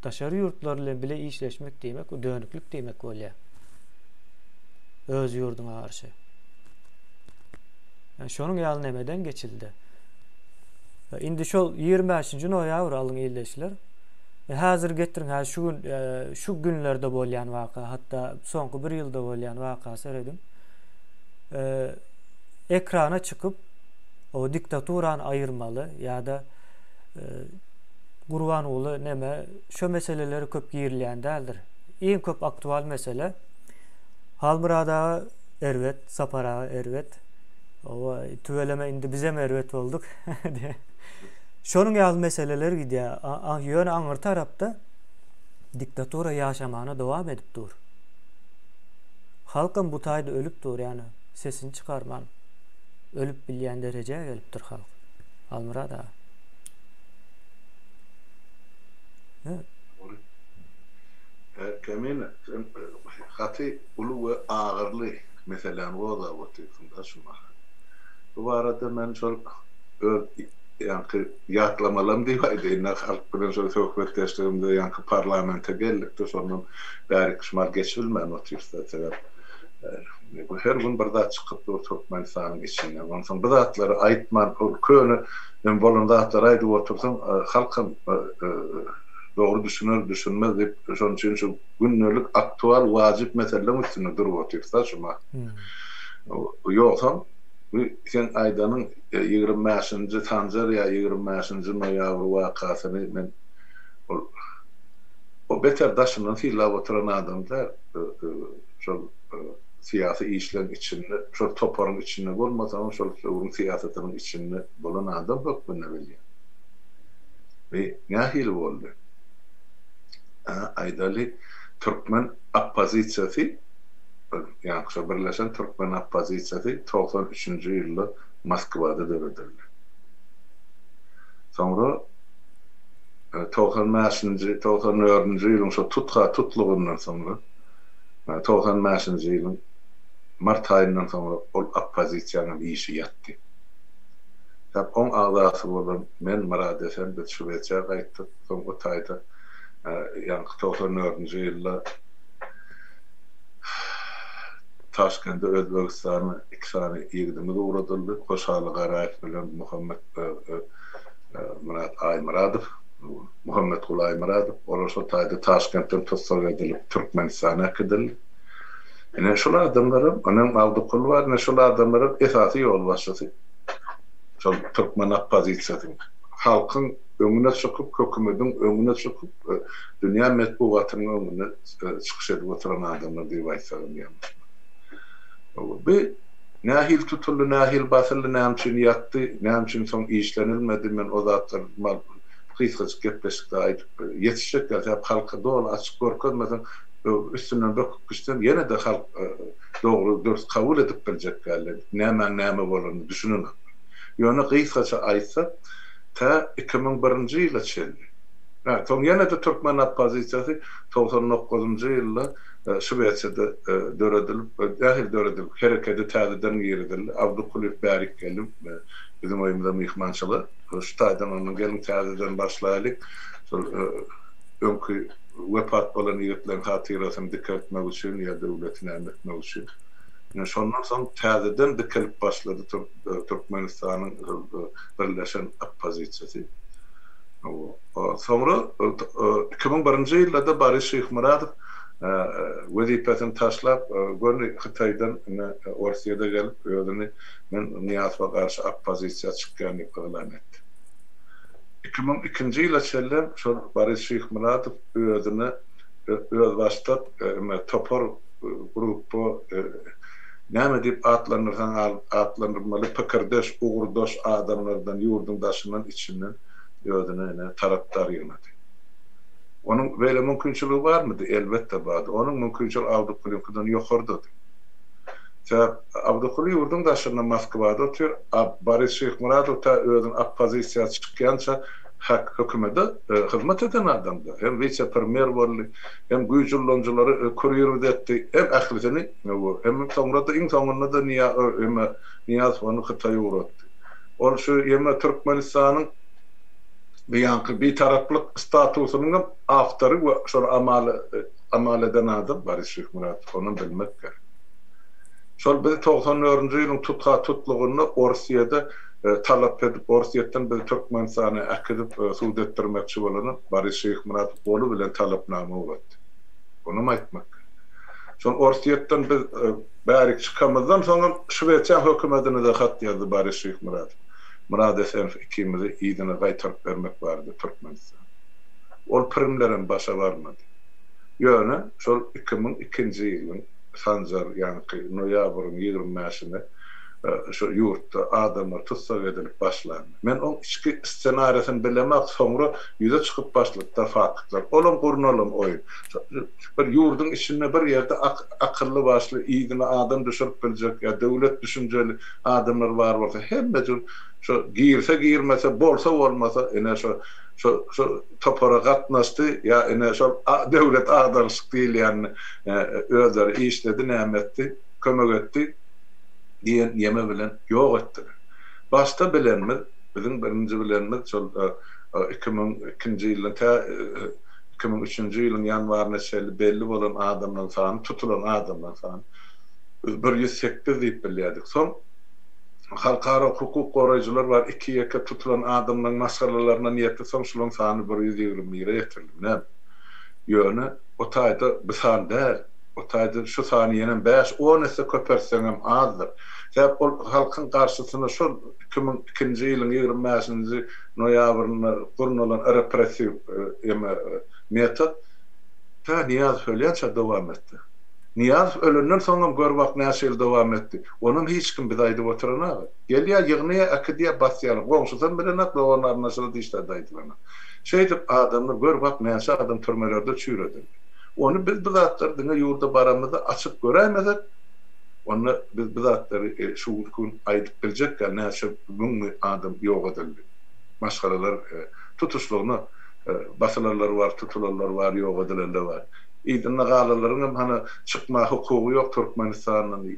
daşary yurtlar bilen bile işleşmek diýmek, o dönüklük diýmek bolýar. Öz ýurduňa garşy. Yani şonuň ýaly nemeden geçildi. Indi şol 25-nji noýabr alyň ildeşler. Hazır getirin ha şu günlerde bolýan waka, hatta soňky bir ýylda bolýan waka seredim. Ekrana çıkıp o diktaturan ayırmalı ya da Gurbanoğlu neme şu meseleleri köp giýirilýän däldir. Iň köp aktual mesele Halmyrada erwet, Sapara erwet. O tüveleme indi bizem erwet bolduk diye. Şonun ýaly meseleler gidýär. Ýöne aňyr tarapda diktatura ýaşamana dowam edip dur. Halkym bu taýda ölüp dur, ýani sesini çykarman. Ölüp bilýän derejeye gelipdir halk. Halmyrada. Kemin hati ulu ve ağırlı mesela o da oturuyorsun da şuna. Bu arada men şol yankı yaklamalam diýdi inne halk bilen şol sohbet etdiğimde yankı parlamente geldik sonra bäri kışmar geçilmän otursa sebäp bu her gün barda çıkıp dur Türkmenistan'ın içine. Ondan sonra bu zatları aýtman köni men bolundatlar aýdyp otursun halkym doğru düşünmez deyip şonun için şu günlük aktual wajyp meseleler üstüne durup otursa şuma. Yoksam sen aydanyň 25-nji tanjar ya 25-nji noýabr wakasyny men o beter daşynyň filap oturan adamlar şol siyasi işlerin içinde, şol toparın içinde bolmasa şol siýasatynyň içinde bolan adam bok bilne bilýär. Ve nähil boldy? Aydaly Türkmen oppozisiýasy, yani şu birleşen Türkmen oppozisiýasy 93-nji ýylda Moskwada döredildi. Sonra 95-nji, 94-nji ýylyň şu tutlugyndan sonra 95-nji ýylyň mart aýyndan sonra ol oppozisiýanyň işi ýatdy. Tap on agdasy bolan men Murad Esen biz şu beçe gaýtdyk, soňky taýda yani 94-nji ýylda Taşkentde Özbegistanyň iki sany ýigdimi uğradyldy. Goşaly Garaýew bilen Murad Aýmyradow, Muhammed Gul Aýmyradow olar şo taýda Taşkentden tutsak edilip Türkmenistana gidildi. Ene şol adamlarym, onuň Abdukul bar, ene şol adamlarym esasy ýol başlasy. Şol Türkmen oppozisiýasy halkyň öňüne çykyp, hökümetiň öňüne çykyp, dünýä medeniýetynyň öňüne çykyş edip oturan adamlar diýip aýtsam ýalňyş. Bir nähil tutuldy, nähil basyldy, näçin ýatdy, näçin soň işlenilmedi, men o zatlar mal kysgaç gepleşikde aýdyp ýetişjek ýa halka dol açyk görkezmeden üstünden böküp gitsem ýene de halk dogry dürüst kabul edip biljek galy. Näme bolany düşünün. Ýöne kysgaça aýtsa ta 2001-nji ýyla çeldi. Soň ýene de Türkmen oppozisiýasy 99-njy ýylda Şübeyçede döredilip, hereketi täzeden giridildi. Abdukul Bärik gelip, bizim oýumda mihmançyly, şu taýdan onuň gelin täzeden başlaýalyk. Şol öňkü wepat bolan ýigitlerin hatyrasyny dikkatmek üçin ýa döwletine emretmek üçin. Şondan soň täzeden dikilip başlady Türkmenistanyň birleşen oppozisiýasy. Sonra 2001-nji ýylda Barış Şyhmyradow wezipesini taşlap görni Hytaýdan Orsiýada gelip öýüni men Niýazowa garşy oppozisiýa çykýan elan etdi. 2002-nji ýyla çellem şol Barış Şyhmyradow öýüni öz başlap topar grupu näme diýip atlanyrmaly pikirdeş, ugurdoş adamlardan ýurdun daşynyň içinden öýüni tarapdar ýygnady. Onun böyle mümkünçülüğü var mıydı? Elbette vardı. Onun mümkünçülüğü Abdukul yokurdu. Abdukul yurdun daşırına Moskwada oturuyor. Barış Şyhmyradow ta özün oppozisiýa çykýança hak hökümete hizmet eden adamdı. Hem vice-premier boldy, hem güýjüllonjulary kurýer etdi. Hem ählisini, hem soňra da iň soňunda da Niýazowyny Hytaýa uğratdy. Ol şu ýeme Türkmenistanyň bir taraplık statusunun aftarı ve şol amal eden adam Barış Şyhmyradow, onu bilmek gerek. Şol 94-nji ýylyň tutlugyny Orsiýada talap edip Orsiyetten bir Türkmenistan'a akıdıp suud ettirmekçi bolan Barış Şeyh Murat oğlu bilen talapnama ulatdy. Onu aýtmak. Son Orsiyetten biz bärik çıkamazdan sonra Şweçya hökümetine de hat ýazdy Barış Şeyh Murat. Murad esen ikimizi ýygyna gaýtaryp bermek bardy Türkmenistan. Ol primlerin başa barmady. Ýöne şol 2002-nji ýylyň sanjar ýani noýabryň 20-sinde şu yurtda adamlar tutsak edilip başlandı. Men o içki senaryosyny bilemek sonra yüze çıkıp başladı faktlar. Olum gurnolum oyun. Bir yurdun içinde bir yerde akıllı başlı, iyigine adam düşürüp bilecek ya devlet düşünceli adamlar var varsa hemmecin şu girmese bolsa olmasa ene şu topara gatnaşdy ya ene şu devlet adalsyk değil yani özleri işledi nämetdi kömek etdi diyen yeme bilen yok ettiler. Başta bilenmiz, bizim birinci bilenmiz 2002-nji ýylyň 2003-nji ýylyň ýanwaryna belli bolan adamlar sany, tutulan adamlar sany 108 diýip bilýärdik. Son halkara hukuk goraýjylar var, 2 tutulan adamlaryň masgalalaryna niýetli soň şolaryň sany 120-ge ýetirildi. Ýöne o taýda bir san däl. O taýda şu saniýeden 5-10 esse köperseňem azdyr. Sebäp ol halkyň garşysyna şol 2002-nji ýylyň 20-nji noýabryna gurnulan repressiw metod ta Niyaz ölýänçe dowam etdi. Niyaz ölünden soňra görwak näçe dowam etdi. Onuň hiç kim bidaýdy oturana. Gelýär ýygnyňa akidiýe basýar. Goňşudan bilen atla onlaryň aşağı diýişde daýdylar. Şeýdip adamlar görwak näçe adam türmelerde çüredi. Onu biz bizatlar diňe ýurda baramyzda açyp görämezek, onu biz bizatlar şu gün aýdyp biljek ki näçe bugun adam ýok edildi. Maşgalalar tutuşlugyny basylarlar var, tutulanlar var, ýok edilenler var. Ýa-da galalaryň hany çykma hukugy ýok Türkmenistanyň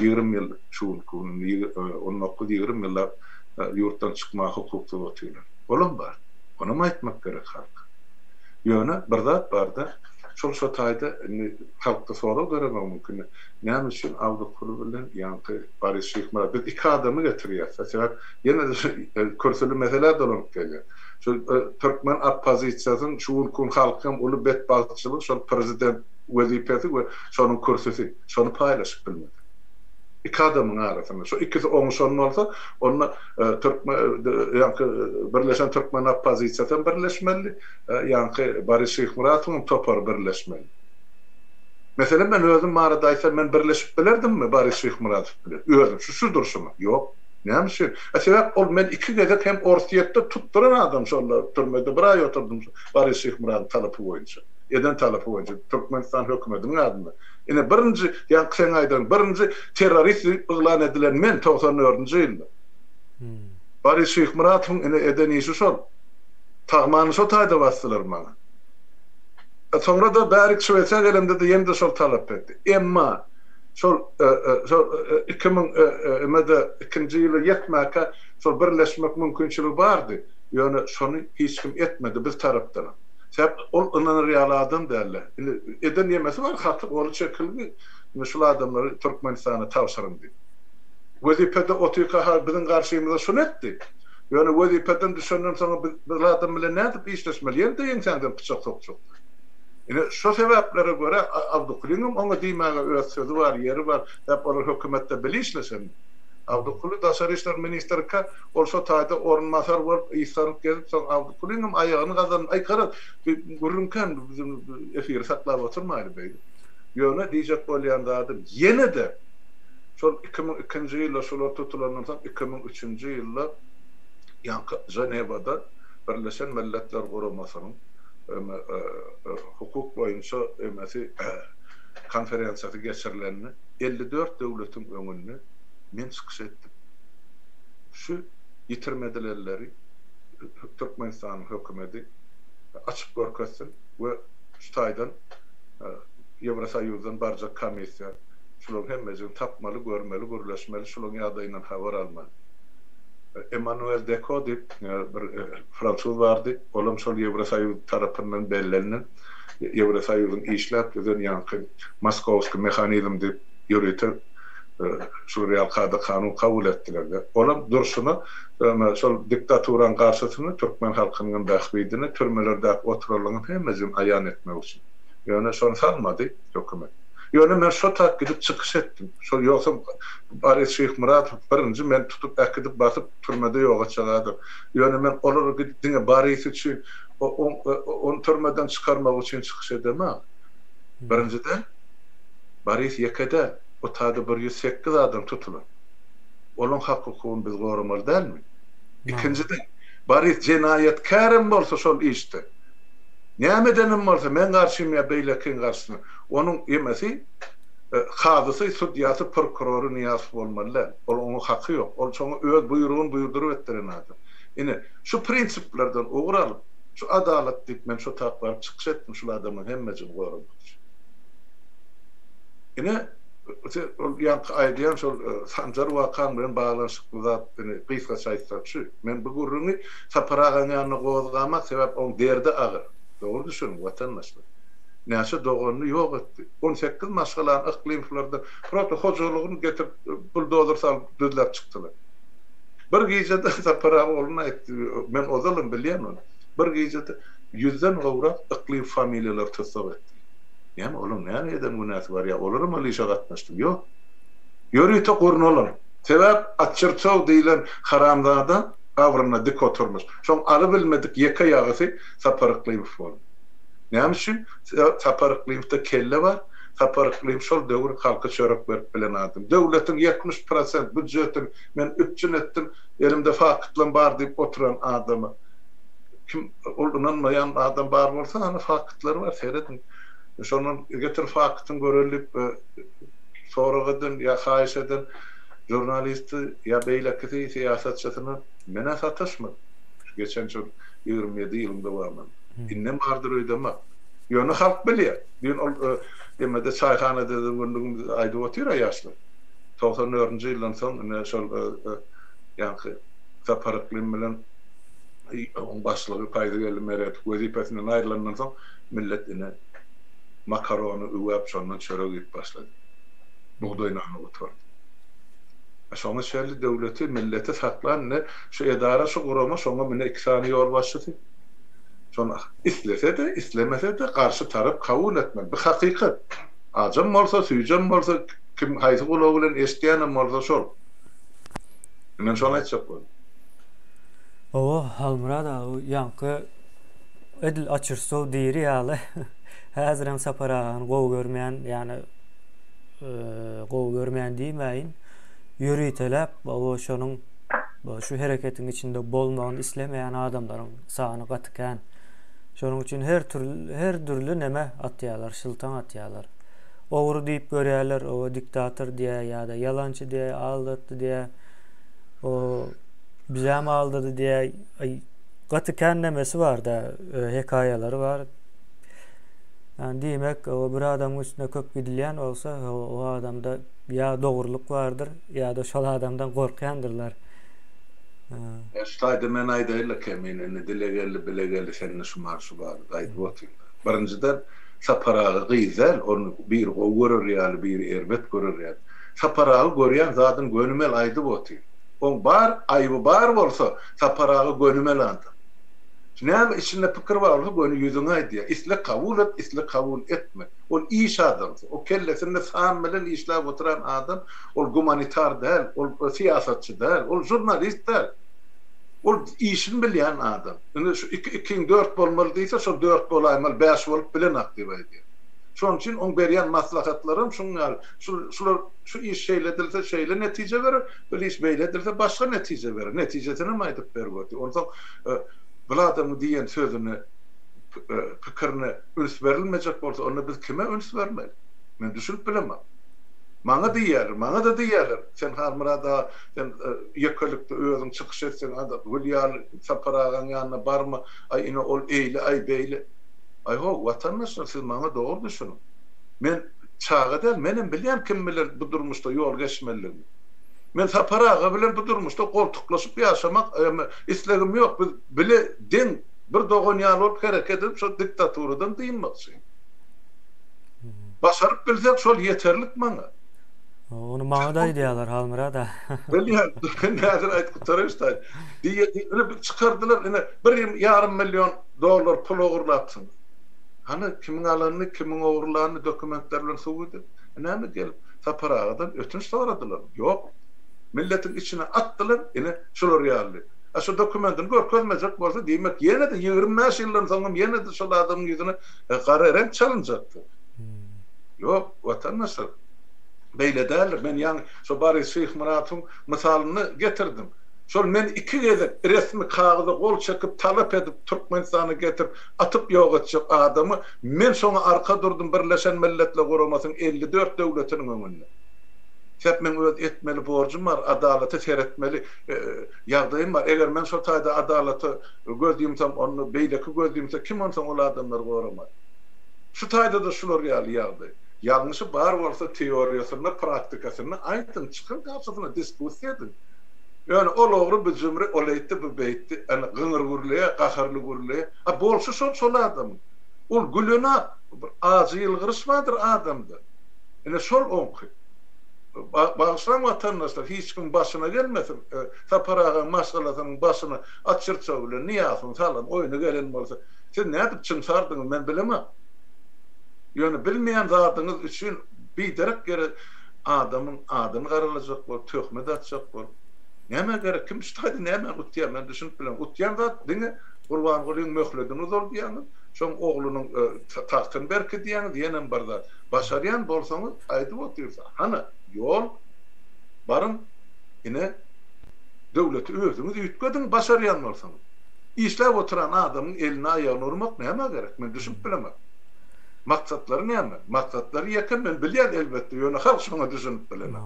20 ýyl şu gün 19-20 ýyllar ýurtdan çykma hukukly otyrlar. Olam bar. Onu aýtmak gerek halk. Ýöne bir zat barda şol taýda halkda soraw görmek mümkin. Näme üçin Awdukulu bilen ýa-ni Barış Şeyh Murat biz 2 adamy getirýär. Sebäp ýene körseli mesele dolup gelýär. Şu Türkmen oppozisiýasynyň şu gün halkyň uly betbalçylyk şol prezident wezipeti we şonuň körsesi şonu paýlaşyp bilmedi. 2 adamyň arasynda şu ikisi oňşan bolsa onu Türkmen ýa-ni Birleşen Türkmen oppozisiýasyň birleşmeli ýa-ni Barış Şeyh Murat'yň topar birleşmeli. Mesela ben özüm marada aýsam men birleşip bilerdimmi Barış Şeyh Murat bilen? Özüm şu durşumy? Ýok. Näme şu? Sebäp ol men 2 gezek hem Orsiýetde tutduran adam şollar türmede bir aý oturdum Barış Şeyh Murat talapy boýunça. Eden talapy boýunça Türkmenistan hökümetiniň adyna. Ine birinji ýa kısa aýdan birinji terrorist ýylan edilen men 94-nji ýylda. Barış Şeyh Murat'yň ine eden işi şol. Tagmany şo taýda basdylar maňa. Sonra da bärik Şweçya gelemde de ýene şol talap etdi. Emma şol 2002-nji ýyly ýetmäke şol birleşmek mümkinçiligi bardy. Ýöne şonu hiç kim etmedi biz tarapdan. Sebäp ol onuň real adam däller. Eden ýemesi bar hatyp ol çekildi. Şol adamlary Türkmenistana tawşyryn diýip. Wezipede otyka biziň garşymyzda şunu etdi. Ýöne wezipeden düşünden soňra biz adam bilen nädip işleşmeli? Ýene-de ýeňsenden pyçak sokjak. Ine şu sebeplere göre Awdukulu'nun ona diýmäge öz sözü var, ýeri var. Hep olar hökümetde bilişleşen. Awdukulu Daşary işler ministrika olsa taýda ornmasar bolup ýysaryp gelip soň Awdukulu'nun aýagyny gazan aýkara gurrunkan bizim efir saklap oturmaýly beýdi. Ýöne diýjek bolýan adam ýene de şol 2002-nji ýylda şolar tutulandan soň 2003-nji ýylda Cenevada Birleşen Milletler Guramasynyň hukuk boyunca konferensiýasy geçirilenini 54 döwletiň öňünde men çykyş etdim. Şu ýitirmedilerleri Türkmenistan hökümeti açyp görkezsin we şu taýdan Ýewrosaýyzdan barja komissiýa şolaryň hemmejini tapmaly, görmeli, gürleşmeli, şolaryň ýagdaýyndan habar almaly. Emmanuel Decaux bir Fransuz vardı. Olam şol Ýewrosaýyz tarapyndan bellenen Ýewrosaýyzyň işläp eden ýa-ni Moskowski mexanizm diýip ýöreter Suriyal Kadı kanun kabul ettiler. Olam durşunu şol diktaturan karşısını Türkmen halkının bahbidini türmelerde oturalığın hemmezin ayan etmek için. Yani şonu salmadı hükümet. Yani men şu tak gidip çıkış ettim. Şol yoksa Bari Şeyh Murat birinci men tutup akıdıp basıp türmede yoğa çıkardım. Yani men oları gittiğine Bari'si için on türmeden çıkarmak için çıkış edemem. Birinciden Bari'si yekede o tadı 108 adam tutulur. Onun hakkını biz korumalı değil mi? İkinciden Bari cinayetkârim bolsa şol işte. Nämedenim bolsa men garşym ya beýlekin garşyna. Onun emesi hadysy sudyasy prokuroru niýas bolmaly. Onun hakkı yok. Ol şoňa öz buýrugyny buýurduryp etdiren adam. Ine şu prinsiplerden oguralyp şu adalet diýip men şu taplar çykyş etdim şu adamyň hemmejini goramak. Ine ýa-da aýdýan şol Sanjar wakan bilen baglanşykly zat gysga saýtsaçy. Men bu gurruny saparagan ýanyna gozgamak sebäp on derde agyr. Doğru düşün vatandaşlar. Näçe doğruny ýok etdi. 18 maşgalan iklimlerde proto hojulugyny getirip buldozer sal düzläp çykdylar. Bir gijede sapara bolna etdi. Men ozalym bilýän onu. Bir gijede 100den gowrak iklim familyalar tasawwur etdi. Yani oğlum ne eden münasip var ya olur mu işe katmıştım yok. Yürüyte kurnolan. Sebep açırçov deyilen haramdadan avrına dik oturmuş. Şon arı bilmedik yeka yağısı saparıklıyım falan. Ne için? Saparıklıyımda kelle var. Saparıklıyım şol devir halkı çörek verip bilen adım. Devletin 70% büdjetin men 3 ettim. Elimde fakıtlan bar deyip oturan adamı. Kim olunanmayan adam bar olsa hani fakıtları var seyredin. Şonun getir fakıtın görülüp sorugadın ya haýyş eden jurnalisti ya beýlekisi siýasatçysyny mene sataşmy. Geçen çor 27 ýylynda barman. Innem bardyr öýdeme. Ýöne halk bilýär. Diýen ol demede çaýhanada gündügüm aýdyp otyr ýaşly. 94-nji ýyldan soň şol ýa-ni saparykly bilen on başlygy paýda geldi meret wezipesinden aýrylandan soň millet ine makaronu üwäp şondan çörek ýep başlady. Buğdayla oturdu. Şoňa şerli döwleti millete saklan ne şu edara şu gurama şoňa mene 2 sany ýol başlady. Şoňa islese de islemese de karşı tarap kabul etmeli. Bu hakikat. Ajam bolsa süýjem bolsa kim haýsy gulagy bilen eşdiýänem bolsa şol. Men şoňa aýtjak boldy. O Halmurada ýanky edil açyrsow diýeri ýaly. Häzir hem saparagan gow görmeýän ýani gow görmeýän diýmeýin. Ýürüýtelep o şonuň şu hereketiň içinde bolmagyny islemeýän adamlaryň sany gatykän. Şonuň üçin her türlü neme atýarlar, şyltan atýarlar. Owry diýip görýärler, o diktator diýe ýa-da yalançy diýe, aldatdy diýe, o bizem aldady diýe gatykän nemesi bar da hekaýalary bar. Yani demek o bir adam üstüne köp gidilýän olsa o adamda ya dogurluk vardır ya da şol adamdan gorkýandyrlar. Şaýda men aýdaýla kemine dilegelli bilegelli senne şu marşy bar aýdyp otylar. Birinciden saparagy gyzel onu bir gowur real bir erbet görür ýa. Saparagy görýän zadyň gönümel aýdyp otyr. On bar aýby bar bolsa saparagy gönümel andy. Näme içinde pikir var olsa gönü yüzüne aýdýar. Isle kabul et, isle kabul etme. Ol iş adam. O kellesinde san bilen işläp oturan adam, ol humanitar däl, ol siýasatçy däl, ol jurnalist däl. Ol işini bilýän adam. Indi şu 2-4 bolmaly diýse, şu 4 bolaýmaly, 5 bolup bilen aktyw aýdýar. Şoň üçin on berýän maslahatlarym şunlar. Şu iş şeýledilse şeýle netije berer, bu iş beýledilse başga netije berer. Netijesini aýdyp berýär. Ondan bu adamın diyen sözünü, pikirini üns verilmeyecek bolsa, onu biz kime üns vermeli? Men düşünüp bilemem. Maňa da diýerler. Sen Halmurada, sen ýekelikde özüň çykyş etsen, adam Hülyal saparagan ýanyna barma, ay ine ol eýle, ay beýle. Ay ho, watandaşlar, siz maňa dogry düşünin. Men çağa del, menem bilýän kim bilir bu durmuşda ýol geçmeliligini. Men saparaga bilen bu durmuşda koltuklaşyp ýaşamak islegim ýok. Biz bile den bir dogan ýaly bolup hereket edip şu diktaturadan diýinmekçi. Başaryp bilsek şol ýeterlik maňa. Onu bana da diyorlar Halmira da. Bilýän, näzir aýdyp tarışdy. Diýe bir çykardylar, ene 1,5 milyon dollar pul ogurlatsın. Hani kimin alanını, kimin ogurlarını dokumentler bilen suwdy. Näme gelip saparagadan ötünç soradylar. Yok. Milletin içine attılar, ene şolar ýaly. Şu dokumentin görkezmejek bolsa diýmek ýene de 25 ýyldan soň ýene de şol adamyň ýüzüne gara renk çalınjakdy. Yok, vatandaşlar. Beýle däl, men ýa-ni şo Barys Şyh Muratyň mysalyny getirdim. Şol men 2 gezek resmi kağıda gol çekip talap edip Türkmenistany getirip atyp ýok etjek adamy men şoňa arka durdum Birleşen Milletler Guramasynyň 54 döwletiniň öňünde. Hep men öz etmeli borcum var, adalata seretmeli ýagdaýym var. Eger men şo taýda adalaty gözlýümsem, onu beýleki gözlýümsem kim onsoň ol adamlar goramaz. Şu taýda da şular ýaly. Ýalňyşy bar bolsa teoriýasyny, praktikasyny aýtyn, çykyn garşysyna diskussiýa edin. Yani ol ogry bir jümri olaýtdy, bu beýtdi, ana gyňyr gürleýe, gaharly gürleýe. Bolsa şol adam. Ol gülüna bir azy ýylgyrysmadyr adamda. Ene şol onky. Bağışlan vatandaşlar, hiç kim başına gelmesin. Taparağa masalasynyň başına açyrça bilen, niýasyn salan, oýuna gelen bolsa, sen nädip çymsardyň, men bilemem. Yani bilmeyen zatyňyz üçin biderek gerek adamyň adyny garalajak bol, töhmet atjak bol. Näme gerek kim ştaýdy näme utýan, men düşünüp bilen. Utýan zat diňe Gurban Gulyň möhledini zor diýen. Şoň oglunyň tahtyn berki diýen bar zat. Başarýan bolsaňyz aýdyp otursa, hana ýol barın ine döwleti özüňiz ýitgediň başarýan bolsaňyz. İşläp oturan adamyň eline aýagyna urmak näme gerek, men düşünüp bilemem. Maksatları näme? Maksatları ýakyn men bilýär elbetde. Ýöne halk şoňa düşünüp bilemem.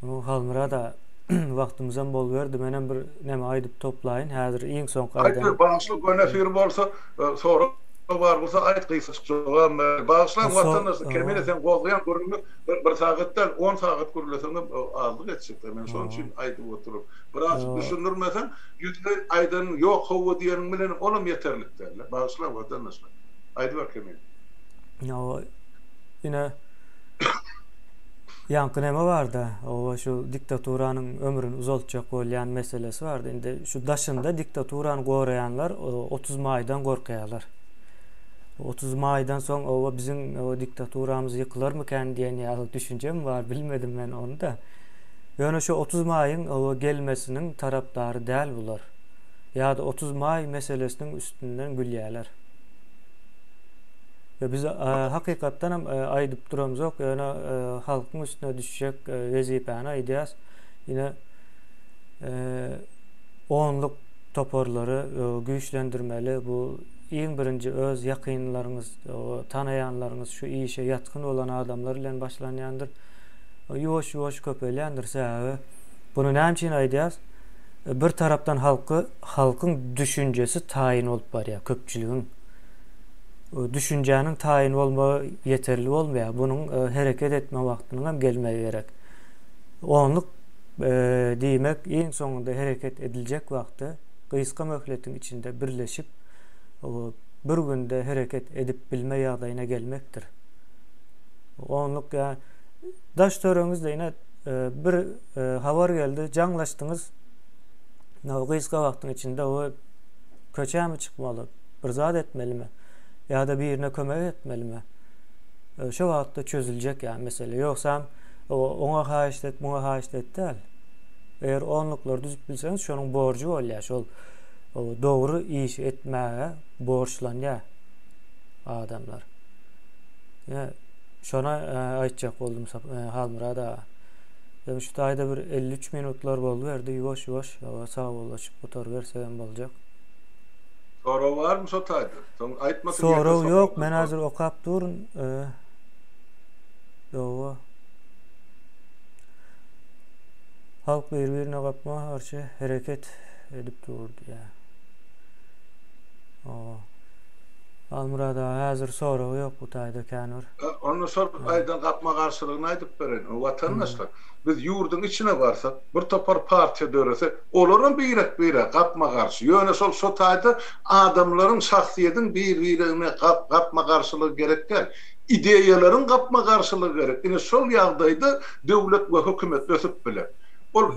O Halmira da wagtymyzdan bolberdi. Menen bir näme aýdyp toplaýyn. Häzir iň soňky aýdan. Aýdyp bagyşlyk gönefir bolsa, sonra bar bolsa aýt gysykçyga bagyşlan watandaş kemene sen gowlayan görünmek bir sagatdan 10 sagat görüleseň azlyk etjek. Men şoň üçin aýdyp oturup, biraz düşünürmesen ýüzde aýdan ýok howa diýeniň bilen olam ýeterlik derler. Bagyşlan watandaşlar. Aýdyp berkemen. No, yine yankı neme vardı. O şu diktaturanyň ömrüni uzaltjak bolýan meselesi vardı. Indi şu daşynda diktaturany gorayanlar 30 maýdan gorkaýarlar. 30 maýdan soň o bizim o diktaturamyz ýykylarmykan diýen ýaly düşünjem var. Bilmedim men onu da. Ýöne şu 30 maýyň o gelmesiniň tarapdary däl bular. Ýa-da 30 maý meselesiniň üstünden gülýärler. Ve biz hakykatdan hem aýdyp duramyz, ýöne halkyň üstüne düşjek wezipany aýdýas. Ýine onluk toporlary güýçlendirmeli. Bu iň birinji öz ýakynlaryňyz, tanaýanlaryňyz, şu işe ýatkyn bolan adamlar bilen başlanýandyr. Ýoş köpelýändir sebäbi. Bunu näme üçin aýdýas? Bir tarapdan halkyň düşünjesi taýin bolup barýar, köpçüligiň düşünjäniň taýin bolmagy ýeterli bolmaýar. Bunyň hereket etme wagtynyň hem gelmegi gerek. Onluk diýmek iň soňunda hereket ediljek wagty gysga möhletiň içinde birleşip bir günde hereket edip bilme ýagdaýyna gelmekdir. Onluk ýa daş töreňiz de ýene bir habar geldi, jaňlaşdyňyz. Gysga wagtyň içinde o köçämi çykmaly, bir zat etmelimi? Ya da birine kömek etmelimi? Şu wagtda çözüljek ýa mesele. Ýoksa ona haýyş et, buna haýyş et däl. Eger onluklar düzüp bilseňiz, şonuň borjy bolýar. Şol dogry iş etmäge borçlanýar adamlar. Ya şona aýtjak boldum Halmira da. Şu taýda bir 53 minutlar bolberdi. Ýoş sağ bolaşyp otur bersem boljak. Soraw barmy şo taýda? Aýtmasyn. Soraw ýok, men hazır okap durun. Ýok. Halk bir-birine gapma garşy hereket edip durdy ýa. Halmira da hazır soraw ýok bu taýda kanur. Onu sor aýdan gapma garşylygyny aýdyp beren. Watandaşlar, biz ýurduň içine barsak, bir topar partiýa dörese, olaryň bir gapma garşy. Ýöne şo taýda adamlaryň şahsiýetiniň bir-birine gapma garşylygy gerek däl. ideyaların kapma karşılığı gerek. Yine sol ýagdaýda döwlet we hökümet ösüp biler. Ol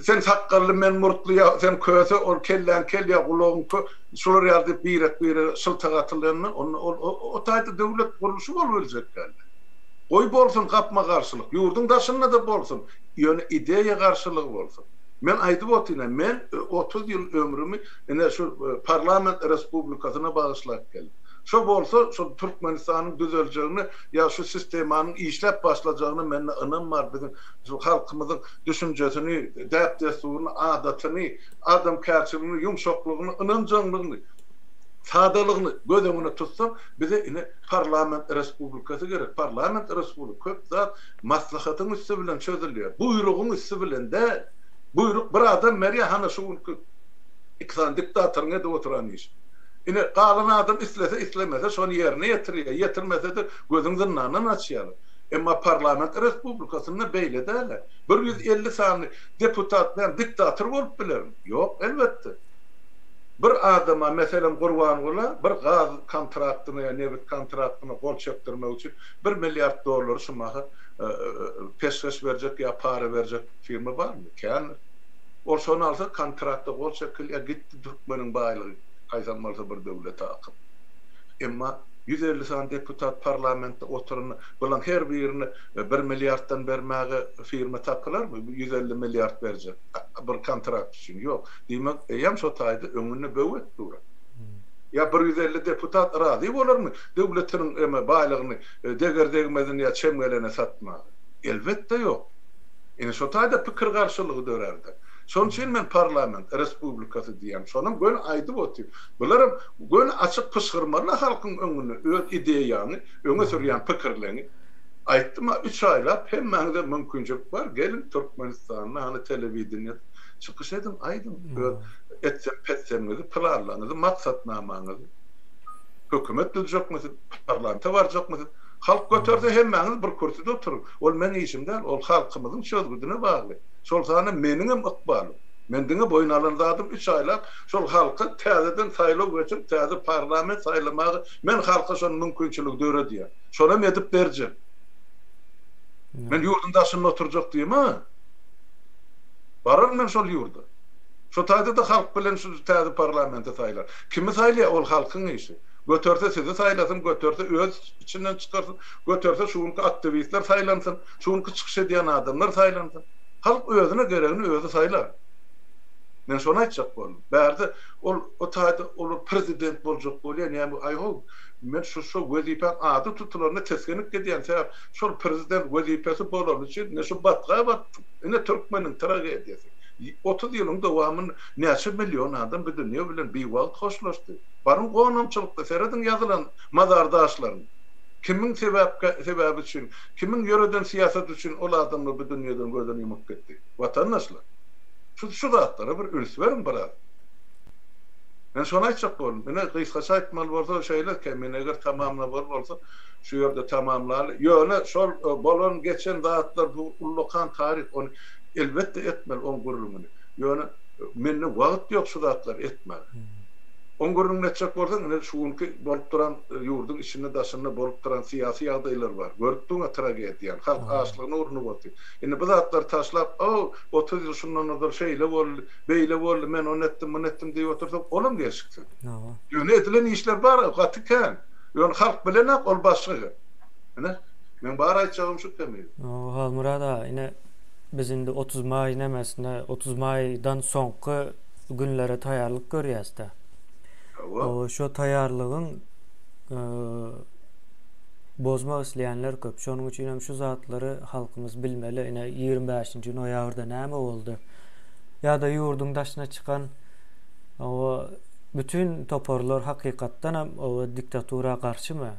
sen sakkally men murtly sen köse ol kellen kelya gulagyň şolar ýazyp bir şyltagatylanyny o taýda döwlet guruluşy bolýar ýaly. Oy bolsun kapma karşılık, yurdun daşında da bolsun, yani ideya karşılığı bolsun. Men aýdyp otyna, men 30 ýyl ömrümi ene şu parlament respublikasyna bagyşlap geldim. Şu bolsa, şu Türkmenistanyň düzeljegini, ya şu sistemanyň işläp başlajagyny mende ynam bar. Bizim şu halkymyzyň düşünjesini, däpdesturuny, adatyny, adam kärçiligini, ýumşaklygyny, ynanjanlygyny, sadalygyny göz tutsam, bize ine parlament respublikasy gerek. Parlament respublikasy köp zat maslahatyň üstü bilen çözülýär. Buyrugyň üstü bilen de, buyruk bir adam merýä hana şu iksan diktatoruna da oturan iş. Ine galan adam islese islemese şonu yerine ýetirýär. Ýetirmese de gözüň zynnanan açýar. Emma parlament respublikasyna beýle däle. 150 sanly deputat bilen diktator bolup biler. Ýok, elbetde. Bir adama meselem Gurban Gula bir gaz kontraktyny ýa neft kontraktyny gol çekdirmek üçin 1 milliard dollar şumaha peşkeş berjek ýa para berjek firma barmy? Kän? Ol şonu alsa kontrakty gol çekilýär, gitdi Türkmeniň baýlygy kaýsanmalsa bir döwlet akyp. Emma 150 san deputat parlamentde oturuny bolan her birini 1 milliarddan bermäge firma takylarmy? 150 milliard berjek bir kontrakt üçin. Ýok. Diýmek, ýam şo taýda öňüne böwet dura. Ya 150 deputat razy bolarmy? Döwletiň baýlygyny degerdegmedin ýa çemgelene satmagy. Elbetde ýok. Ene şo taýda pikir garşylygy dörärdi. Şonuň üçin men parlament respublikasy diýem. Şonuň gön aýdyp otyp. Bularym gön açyk pysgyrmalar halkyň öňüne öz ideýany, öňe sürýän pikirlerini aýtdym. 3 aýlap hemmäňde mümkinçilik bar. Gelin Türkmenistanyna hani telewizionyna çykyş edin, aýdym. Etsem petsemňizi, planlaryňyzy, maksatnamaňyzy. Hökümet düzjekmi, parlamentde barjakmy? Halk götürse hemmäňiz bir kürsüde oturup. Ol men işimden, ol halkymyzyň sözgüdüne bagly. Şol sany meniňem ykbalym. Men diňe boyun alandadım 3 aýlap şol halky täzeden saýlaw geçip täze parlament saýlamagy men halka şol mümkinçilik döre diýär. Şona edip berjem. Men ýurdun daşynda oturjak diýme. Barar men şol ýurda. Şo taýda da halk bilen şu täze parlamente saýlar. Kimi saýlar? Ol halkyň işi. Götürse sizi saylasın, götürse öz içinden çıkarsın, götürse şunki aktivistler saylansın, şunki çıkış ediyen adamlar saylansın. Halk özüne gereğini özü saylar. Ben şuna açacak bolum. Bärde o taýda olur prezident boljak bolýan, ýa-ni aýho men şu wezipen ady tutularyna teskenip gedýän sebäp şol prezident wezipesi bolan üçin ne şu batga batdy. Ine Türkmeniň tragediýasy. 30 ýylyň dowamyny näçe million adam bu dünýä bilen bir wagt hoşlaşdy. Barın gonamçylykda serediň ýazylan mazardaşlaryň kimiň sebäbi üçin, kimiň ýöreden siýasat üçin ol adamlar bu dünýäden gözden ýumyp getdi. Watandaşlar. Şu zatlara bir üns verin bara. Men şonu aýtjak bolum. Mene gysgaça aýtmaly bolsa şeýle ki, men eger tamamlap bolsa şu ýerde tamamlar. Ýöne şol bolan geçen zatlar bu ullukan tarih onu elbette etmeli on gurulumunu. Ýöne menne wagt ýok şu zatlar etmeli. On gurulum etjek bolsa şunki bolup duran ýurdun içinde daşynda bolup duran siýasy ýagdaýlar bar. Görüpdiňmi tragediýa, halk açlygyny urunup otdy. Indi bu zatlar taşlap, 30 ýyl şundan öňe şeýle boldy, beýle boldy, men onu etdim, bunu etdim diýip otursak, olam geçikdi. Ýöne edilen işler bar, gatyken. Ýöne halk bilen ol başlygy. Men bar aýtjagym şu demeli. Hal Murada, ine biz indi 30 may nemesine 30 maydan soňky günlere taýýarlyk görýäsdi. Şo taýýarlygyň bozmak isleýänler köp. Şonuň üçin hem şu zatlary halkymyz bilmeli. Ine 25-nji noýabrda näme boldy? Ya da ýurdun daşyna çykan o bütün toporlar hakykatdan hem o diktatura karşımy?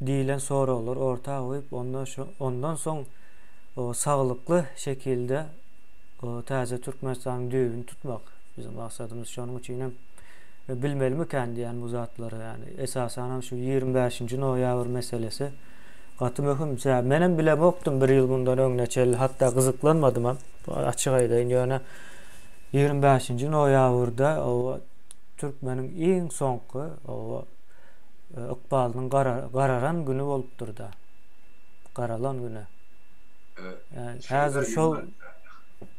Diýilen soralar orta goýup ondan soň o saglyklы şekilde o täze Türkmenistanyň düýbüni tutmak bizim maksadymyz. Şonuň üçin hem bilmelimi kendi yani bu zatlary yani esasen şu 25-nji noýabr meselesi gaty möhüm. Menem bile bokdum bir ýyl bundan öňe hatta gyzyklanmadym hem açyk aýdaýyn ýöne 25-nji noýabrda o Türkmeniň iň soňky o ykbalynyň gararan güni bolupdyr da. Garalan güni. Yani häzir şol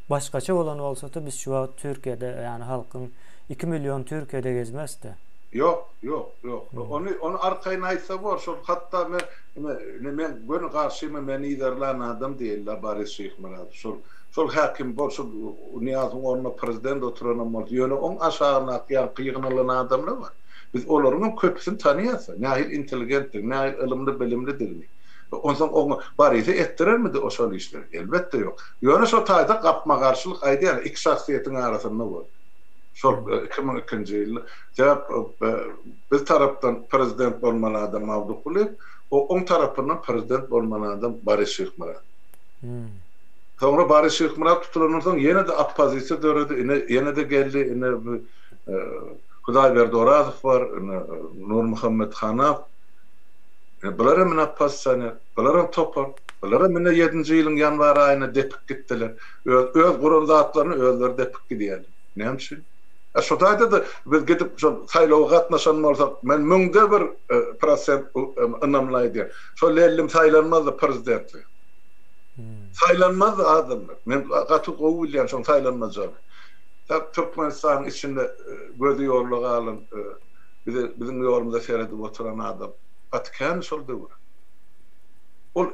başgaça bolan bolsa-da biz şu wagt Türkiýede yani halkyň 2 milyon Türkiýede gezmezdi. Yok. Onu arkaýyna aýtsa bor. Şol hatda men gönü garşymy meni iderlän adam diýiller Barys Şykmurad. Şol hakim bol, şol Niýazyň ornuna prezident oturan bol. Ýöne on aşagyna ýan adamlar var. Biz olaryň köpüsini tanýarsa, nähil intelligentdir, nähil ilimli, bilimlidir. Ondan Barysy etdirermidi o şol işler? Elbetde yok. Ýöne şol taýda gapma garşylyk aýdýar, iki şahsiýetiň arasynda bol. Şol 2002-nji ýyl biz tarapdan prezident bolmaly adam Abdukuliv, on tarapyndan prezident bolmaly adam Barys Şykmurad. Sonra Barys Şykmurad tutulandan soň ýene de oppozisiýa döredi, ýene de geldi, Hudaýberdi Orazow var, Nur Muhammed Hanaw. Bular hem oppozisiýa, bular hem topar, bular hem 7-nji ýylyň ýanwar aýyna depik gitdiler. Öz guruldatlaryny özleri depik gidýärler. Näme? Şu taýda da biz gidip saýlawa gatnaşan bolsak, men 100% ynamlaýdy. Şol ellim saýlanmazdy prezidentlik. Saýlanmazdy adamlar. Men gaty gowy bilýän şol saýlanmazdy. Türkmenistanyň içinde gözü ýorlugy alyn, bizim ýolumyzda seredip oturan adam. Atkan şol döwür. Ol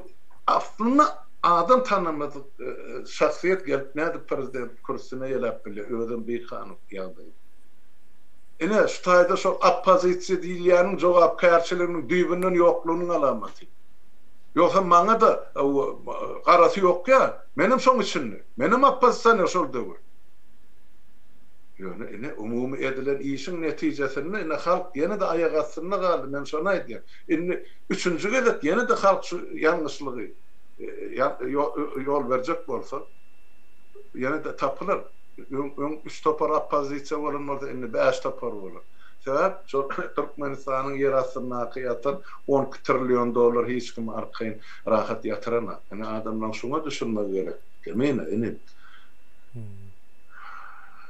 aslında adam tanımadık şahsiyet gelip näde prezident kursyna ýelap bilýär, özüm bir kanun ýagdaý. Ene şu taýda şol oppozisiýa diýilýäniň jogapkärçiliginiň düýbünden ýoklugynyň alamaty. Ýoksa maňa da garasy ýok ýa, menim şoň üçin, menim oppozisiýa şol döwür. Ýöne ene umumy edilen işin netijesinde ene halk ýene de aýak astynda galdy. Men şonu aýdýar. Ene üçüncü gelip ýene de halk şu ýalňyşlygy yol verecek bolsa ýene de tapylar. 3 topar oppozisiýa bolanmasa indi 5 topar bolar. Sebäp şol Türkmenistanyň ýer astyna aqyatan 10 trillion dollar hiç kim arkaýyn rahat ýatyrana. Ene adamlaryň şoňa düşünmek gerek. Gelmeýin ene.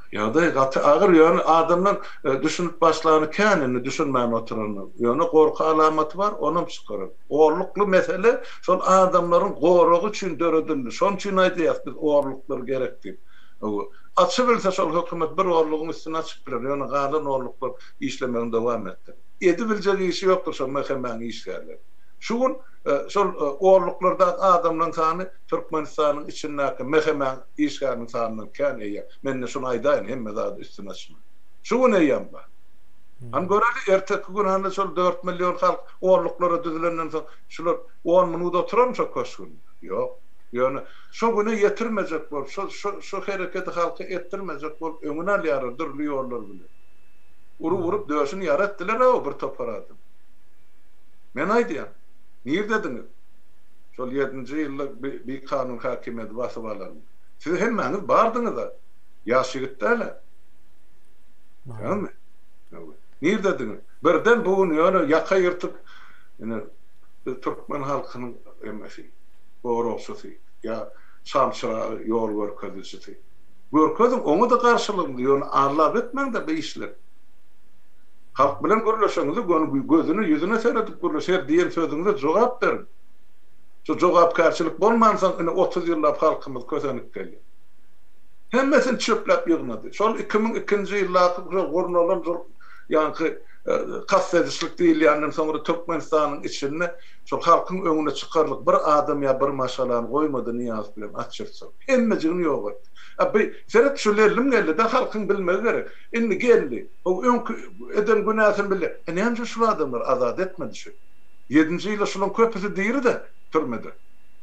Ýa-da gaty agyr ýöne adamlar düşünüp başlany känini düşünmän oturan. Ýöne gorka alamaty var, onu çykarar. Orlukly mesele şol adamlaryň gorugy üçin döredildi. Şoň üçin aýdýar biz orluklar gerekdi. Açy bilse şol hökümet bir orlugyň üstüne açyp biler. Ýöne galan orluklar işlemegine dowam etdi. Edi biljek işi ýokdur şol mehemäň işgärler. Şuň şol orluklarda adamlaryň sany Türkmenistanyň içindäki mehemäň işgärniň sanynyň kän eýär. Men şonu aýdaýyn, hemme zat üstüne açma. Şuň eýär ba. An göreli erteki gün handa şol 4 milyon halk orluklara düzülenden soň şular 10 minuta oturan şo köşkün. Ýok. Ýöne şo güne ýetirmejek bolup, şo hereketi halka etdirmejek bolup öňüne alýar durly ýollar bilen. Urup döşüni yaratdylar o bir topar adam. Men aýdýam. Niýe dediniz? Şol 7-nji ýylda bir kanun hakimiýeti basyp alan. Siz hemmäňiz bardyňyz da. Ýaş ýigitler. Tamam. Niýe dediniz? Birden bugun ýöne ýaka ýyrtyp, ene Türkmen halkynyň emmesi, gorosy, ýa şamşyra ýol görkezisi. Görkezin oňa da garşylygy ýöne arlap etmeň de bu işler. Halk bilen görleşeňiz, gözüni ýüzüne seredip görleşer diýen sözüňize jogap berin. Şu jogapkärçilik bolmansa ene 30 ýyllap halkymyz kösenip geldi. Hemmesini çöplep ýygnady. Şol 2002-nji ýyllaky gornalan ýanky gazetçilik diýilýänden soňra Türkmenistanyň içinde şol halkyň öňüne çykarlyk bir adam ýa bir maşalany goýmady Niýaz bilen açyrsa. Hemmejigini ýok. Abi senet şulerlim geldi de halkyň bilmegi gerek. Indi geldi. O öňkü eden günäsini bildi. Näme şu adamlar azat etmedi şu. 7-nji ýylda şunyň köpüsi diýri de türmede.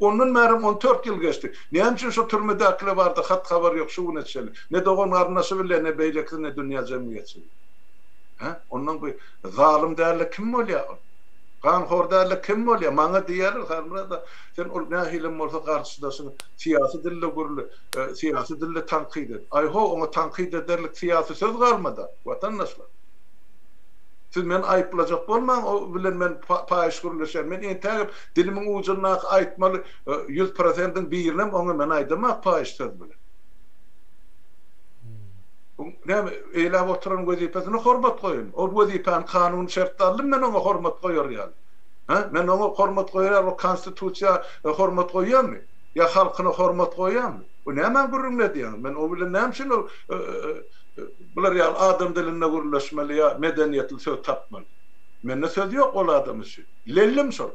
Ondan märim 14 ýyl geçdi. Näme şu türmede akla bardy, hat habar ýok şu näçeli. Ne dogan arnasy bilen ne beýlekli ne dünýä jemgyýeti. Ha? Ondan bu zalim därli kim bolýar? Ganhor därli kim bolýar? Maňa diýerler, harmada sen ol nähilim bolsa garşydasyň siýasy dille gurly, siýasy dille tanqid et. Ay ho, ona tanqid ederlik siýasy söz galmady. Watandaşlar. Siz men aýyplajak bolmaň, o bilen men paýyş gurulşar. Men entägip dilimiň ucundan aýtmaly 100%-iň birinem oňa men aýdamak paýyş söz bilen. näme eýlep oturan wezipesine hormat goýun. O wezipeň kanun şertlerine men ona hormat goýar ýaly. Ha? Men ona hormat goýar, o konstitusiýa hormat goýýarmy? Ya halkyna hormat goýýarmy? O näme gürrüňledi ýa? Men o bilen näme şol bular ýa adam diline gürleşmeli ýa medeniýetli söz tapmaly. Mende söz ýok ol adam üçin. Lellim şol.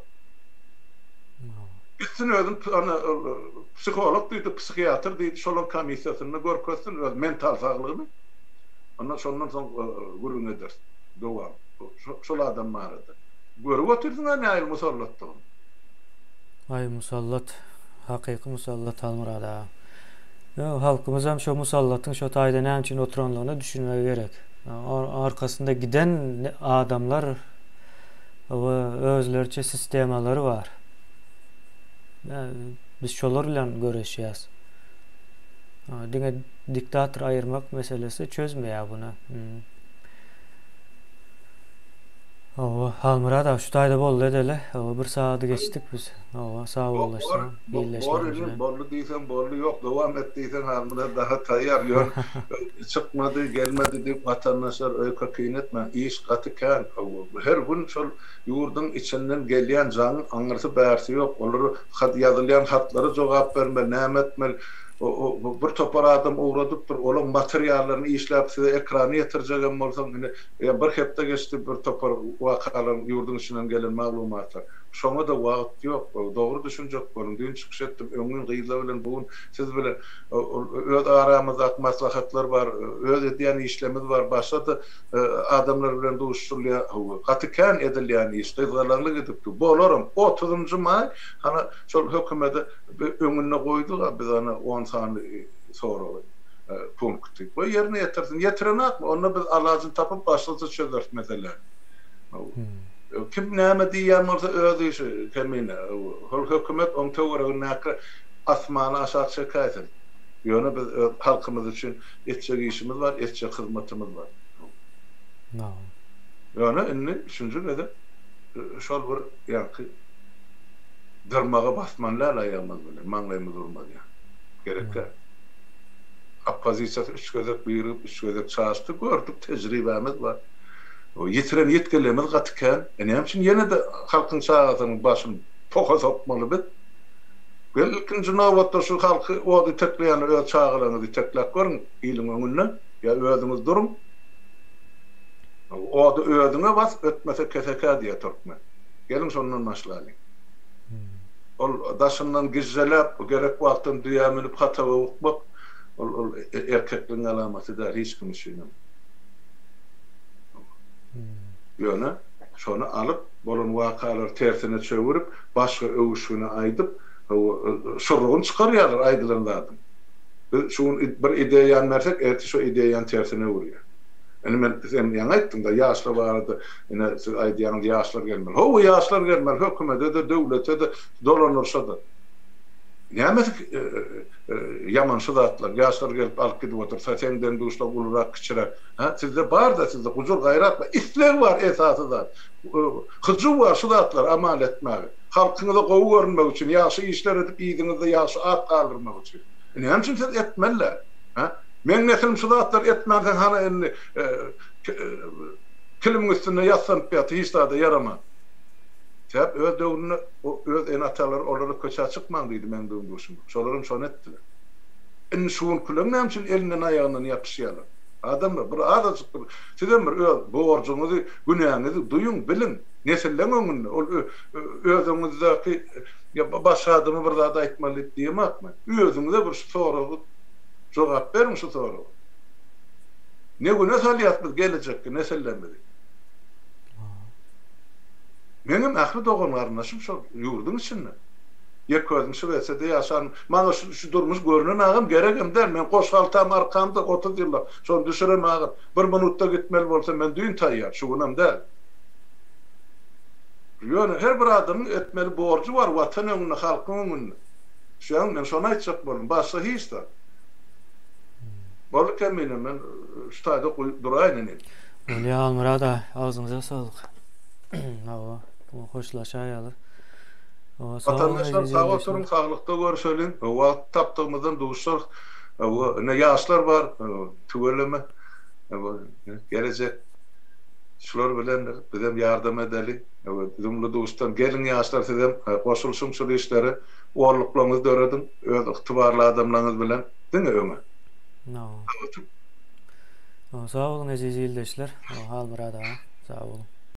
Gitsin özüm psikolog diýdi, psikiatr diýdi, şolun komissiýasyny görkezsin, öz mental saglygyny. Ondan şondan soň gürrüň eder. Dowam. Şol adam barada. Görüp oturdyňa näil musallatdy. Ay musallat, hakyky musallat Almurada. Yo, halkymız hem şo musallatyň şo taýda näme üçin oturanlygyny düşünmek gerek. Arkasında giden adamlar we özlerçe sistemalary bar. Biz şolar bilen göreşýäs. Diňe diktator ayırmak meselesi çözmeýär buna. Halmurada şu taýda boldy edele. Bir saat geçtik biz. Sağ olasın. Boldy diýsen boldy ýok. Dowam et diýsen Halmurada daha taýýar ýok. Çykmady, gelmedi diýip watandaşlar öýke kynetme. İş gatykan. Her gün şol ýurdun içinden gelýän jaň aňyrsy bärsi ýok. Olary hat ýazylýan hatlary jogap berme, näme etmeli. O bir topar adam uğradıpdır, olan materiallaryny işläp size ekrana ýetirjegem bolsaň, bir hepde geçti bir topar wakalaryn ýurdun içinden gelen maglumatlar. Şoňa da wagt ýok, dogry düşünjek bolun. Dün çykyş etdim, öňüň gyýyla bilen bugün siz bilen öz aramyzda maslahatlar bar, öz edýän işlerimiz bar. Başda adamlar bilen duşurlýa, gatykan edilýän iş, gyzgalanlyk edipdi. Bolaram 30-njy may, hana şol hökümete öňüne goýdylar, biz ana 10 sany sonra punkty. Bu ýerine ýetirsin. Ýetirenak, onu biz alajyn tapyp başlaýa çözer mesele. Kim näme diýýär bolsa öz işi kemine. Hol hökümet on töweregine asmana aşağı çekäýsin. Ýöne biz halkymyz üçin etjek işimiz bar, etjek hyzmatymyz bar. Ýöne inni üçünji nede şol bir ýa-ki dırmaga basmanlar aýamyz bilen maňlaýymyz urmady. Gerekli. Appozisiýa üç gözek büýürüp, üç gözek çaşdy, gördük, tejribemiz var. O yetiren yetkilerimiz gatykan, näme üçin ýene de halkyň çağatynyň başyny poka sokmaly bit. Belki nowatda şu halky ody tekleýän öz çağalaryny teklep görün, ýylyň öňünde, ýa özüňiz durun. Ody özüňe bas, ötmese keseka diýe türkmen. Gelin şondan başlaýyn. Ol daşyndan gizzelep, gerek wagtdan düýämenip hatawa ukmak, ol erkekliň alamaty da hiç kim üçin. Ýöne şonu alyp bolan wakalar tersine çöwürip başga öwüşüne aýdyp şurrugyny çykarýarlar aýdylaryndan. Şuň bir ideýany mersek, erti şu ideýany tersine urýar. Men ýa-ni aýtdym da ýaşlar barada, ine aýdýan ýaşlar gelmeli. Ho, ýaşlar gelmeli, hökümete de, döwlete de dolanyrsa da. Näme yaman şudatlar, ýaşlar gelip alyp gidip otursa, senden duşla ulrak kiçirak. Ha, sizde bar da sizde huzur gaýrat bar, isler var esasında. Hyjy var şudatlar amal etmäge. Halkyňyza gowy görünmek üçin, ýaşy işler edip ýygyňyzda ýaşy at galdyrmak üçin. Näme üçin siz etmeliler? Ha? Men nesil şudatlar etmezsen hana enni kilimin üstüne yaslanıp yatı hiç daha da yarama. Sebep öz döwrüne, öz enatalar olary köçe çykman diýdi men döwrüm. Şolaryň şonu etdiler. En şuun kulak näme üçin elinden ayağından yapışýarlar. Adamlar bir ada çykdy. Sizem bir öz borcuňyzy, günäňizi duýun, bilin. Nesilleň öňünde ol özüňizdäki başga adamy bir zat aýtmaly diýemekmi? Özüňize bir soragy jogap berin şu soragy. Ne güne salyatmyz gelecekki, nesellenmedi. Menim ahli doğan garnaşym şol ýurdun içinde. Ýeközüm şu wesede ýaşan, maňa şu durmuş görünen agam geregem der. Men goşgaltam arkamda 30 ýyllar. Şonu düşüren agam. Bir minutda gitmeli bolsa men düýün taýýar, şu günam der. Ýöne her bir adamyň etmeli borcu var watan öňünde, halkyň öňünde. Şoň men şonu aýtjak bolum, başga hiç de. Balık kemine men şu taýda duraýyn ene. Öyle Almurada, ağzınıza sağlık. Hoşlaşaýalar. Vatandaşlar sağ oturun, sağlıkta görüşelim. Wagt tapdygymyzdan duşar. Ne ýaşlar bar, tügeleme. Gelecek şular bilen bizem yardım edeli. Bizimle dostum gelin yaşlar sizem koşulsun şu işleri oğurluklarınızı öğretin. Öz ıhtibarlı adamlarınız bilen. Değil mi Ömer? No. Sağ olun aziz ildeşler. Hal murada. Sağ olun.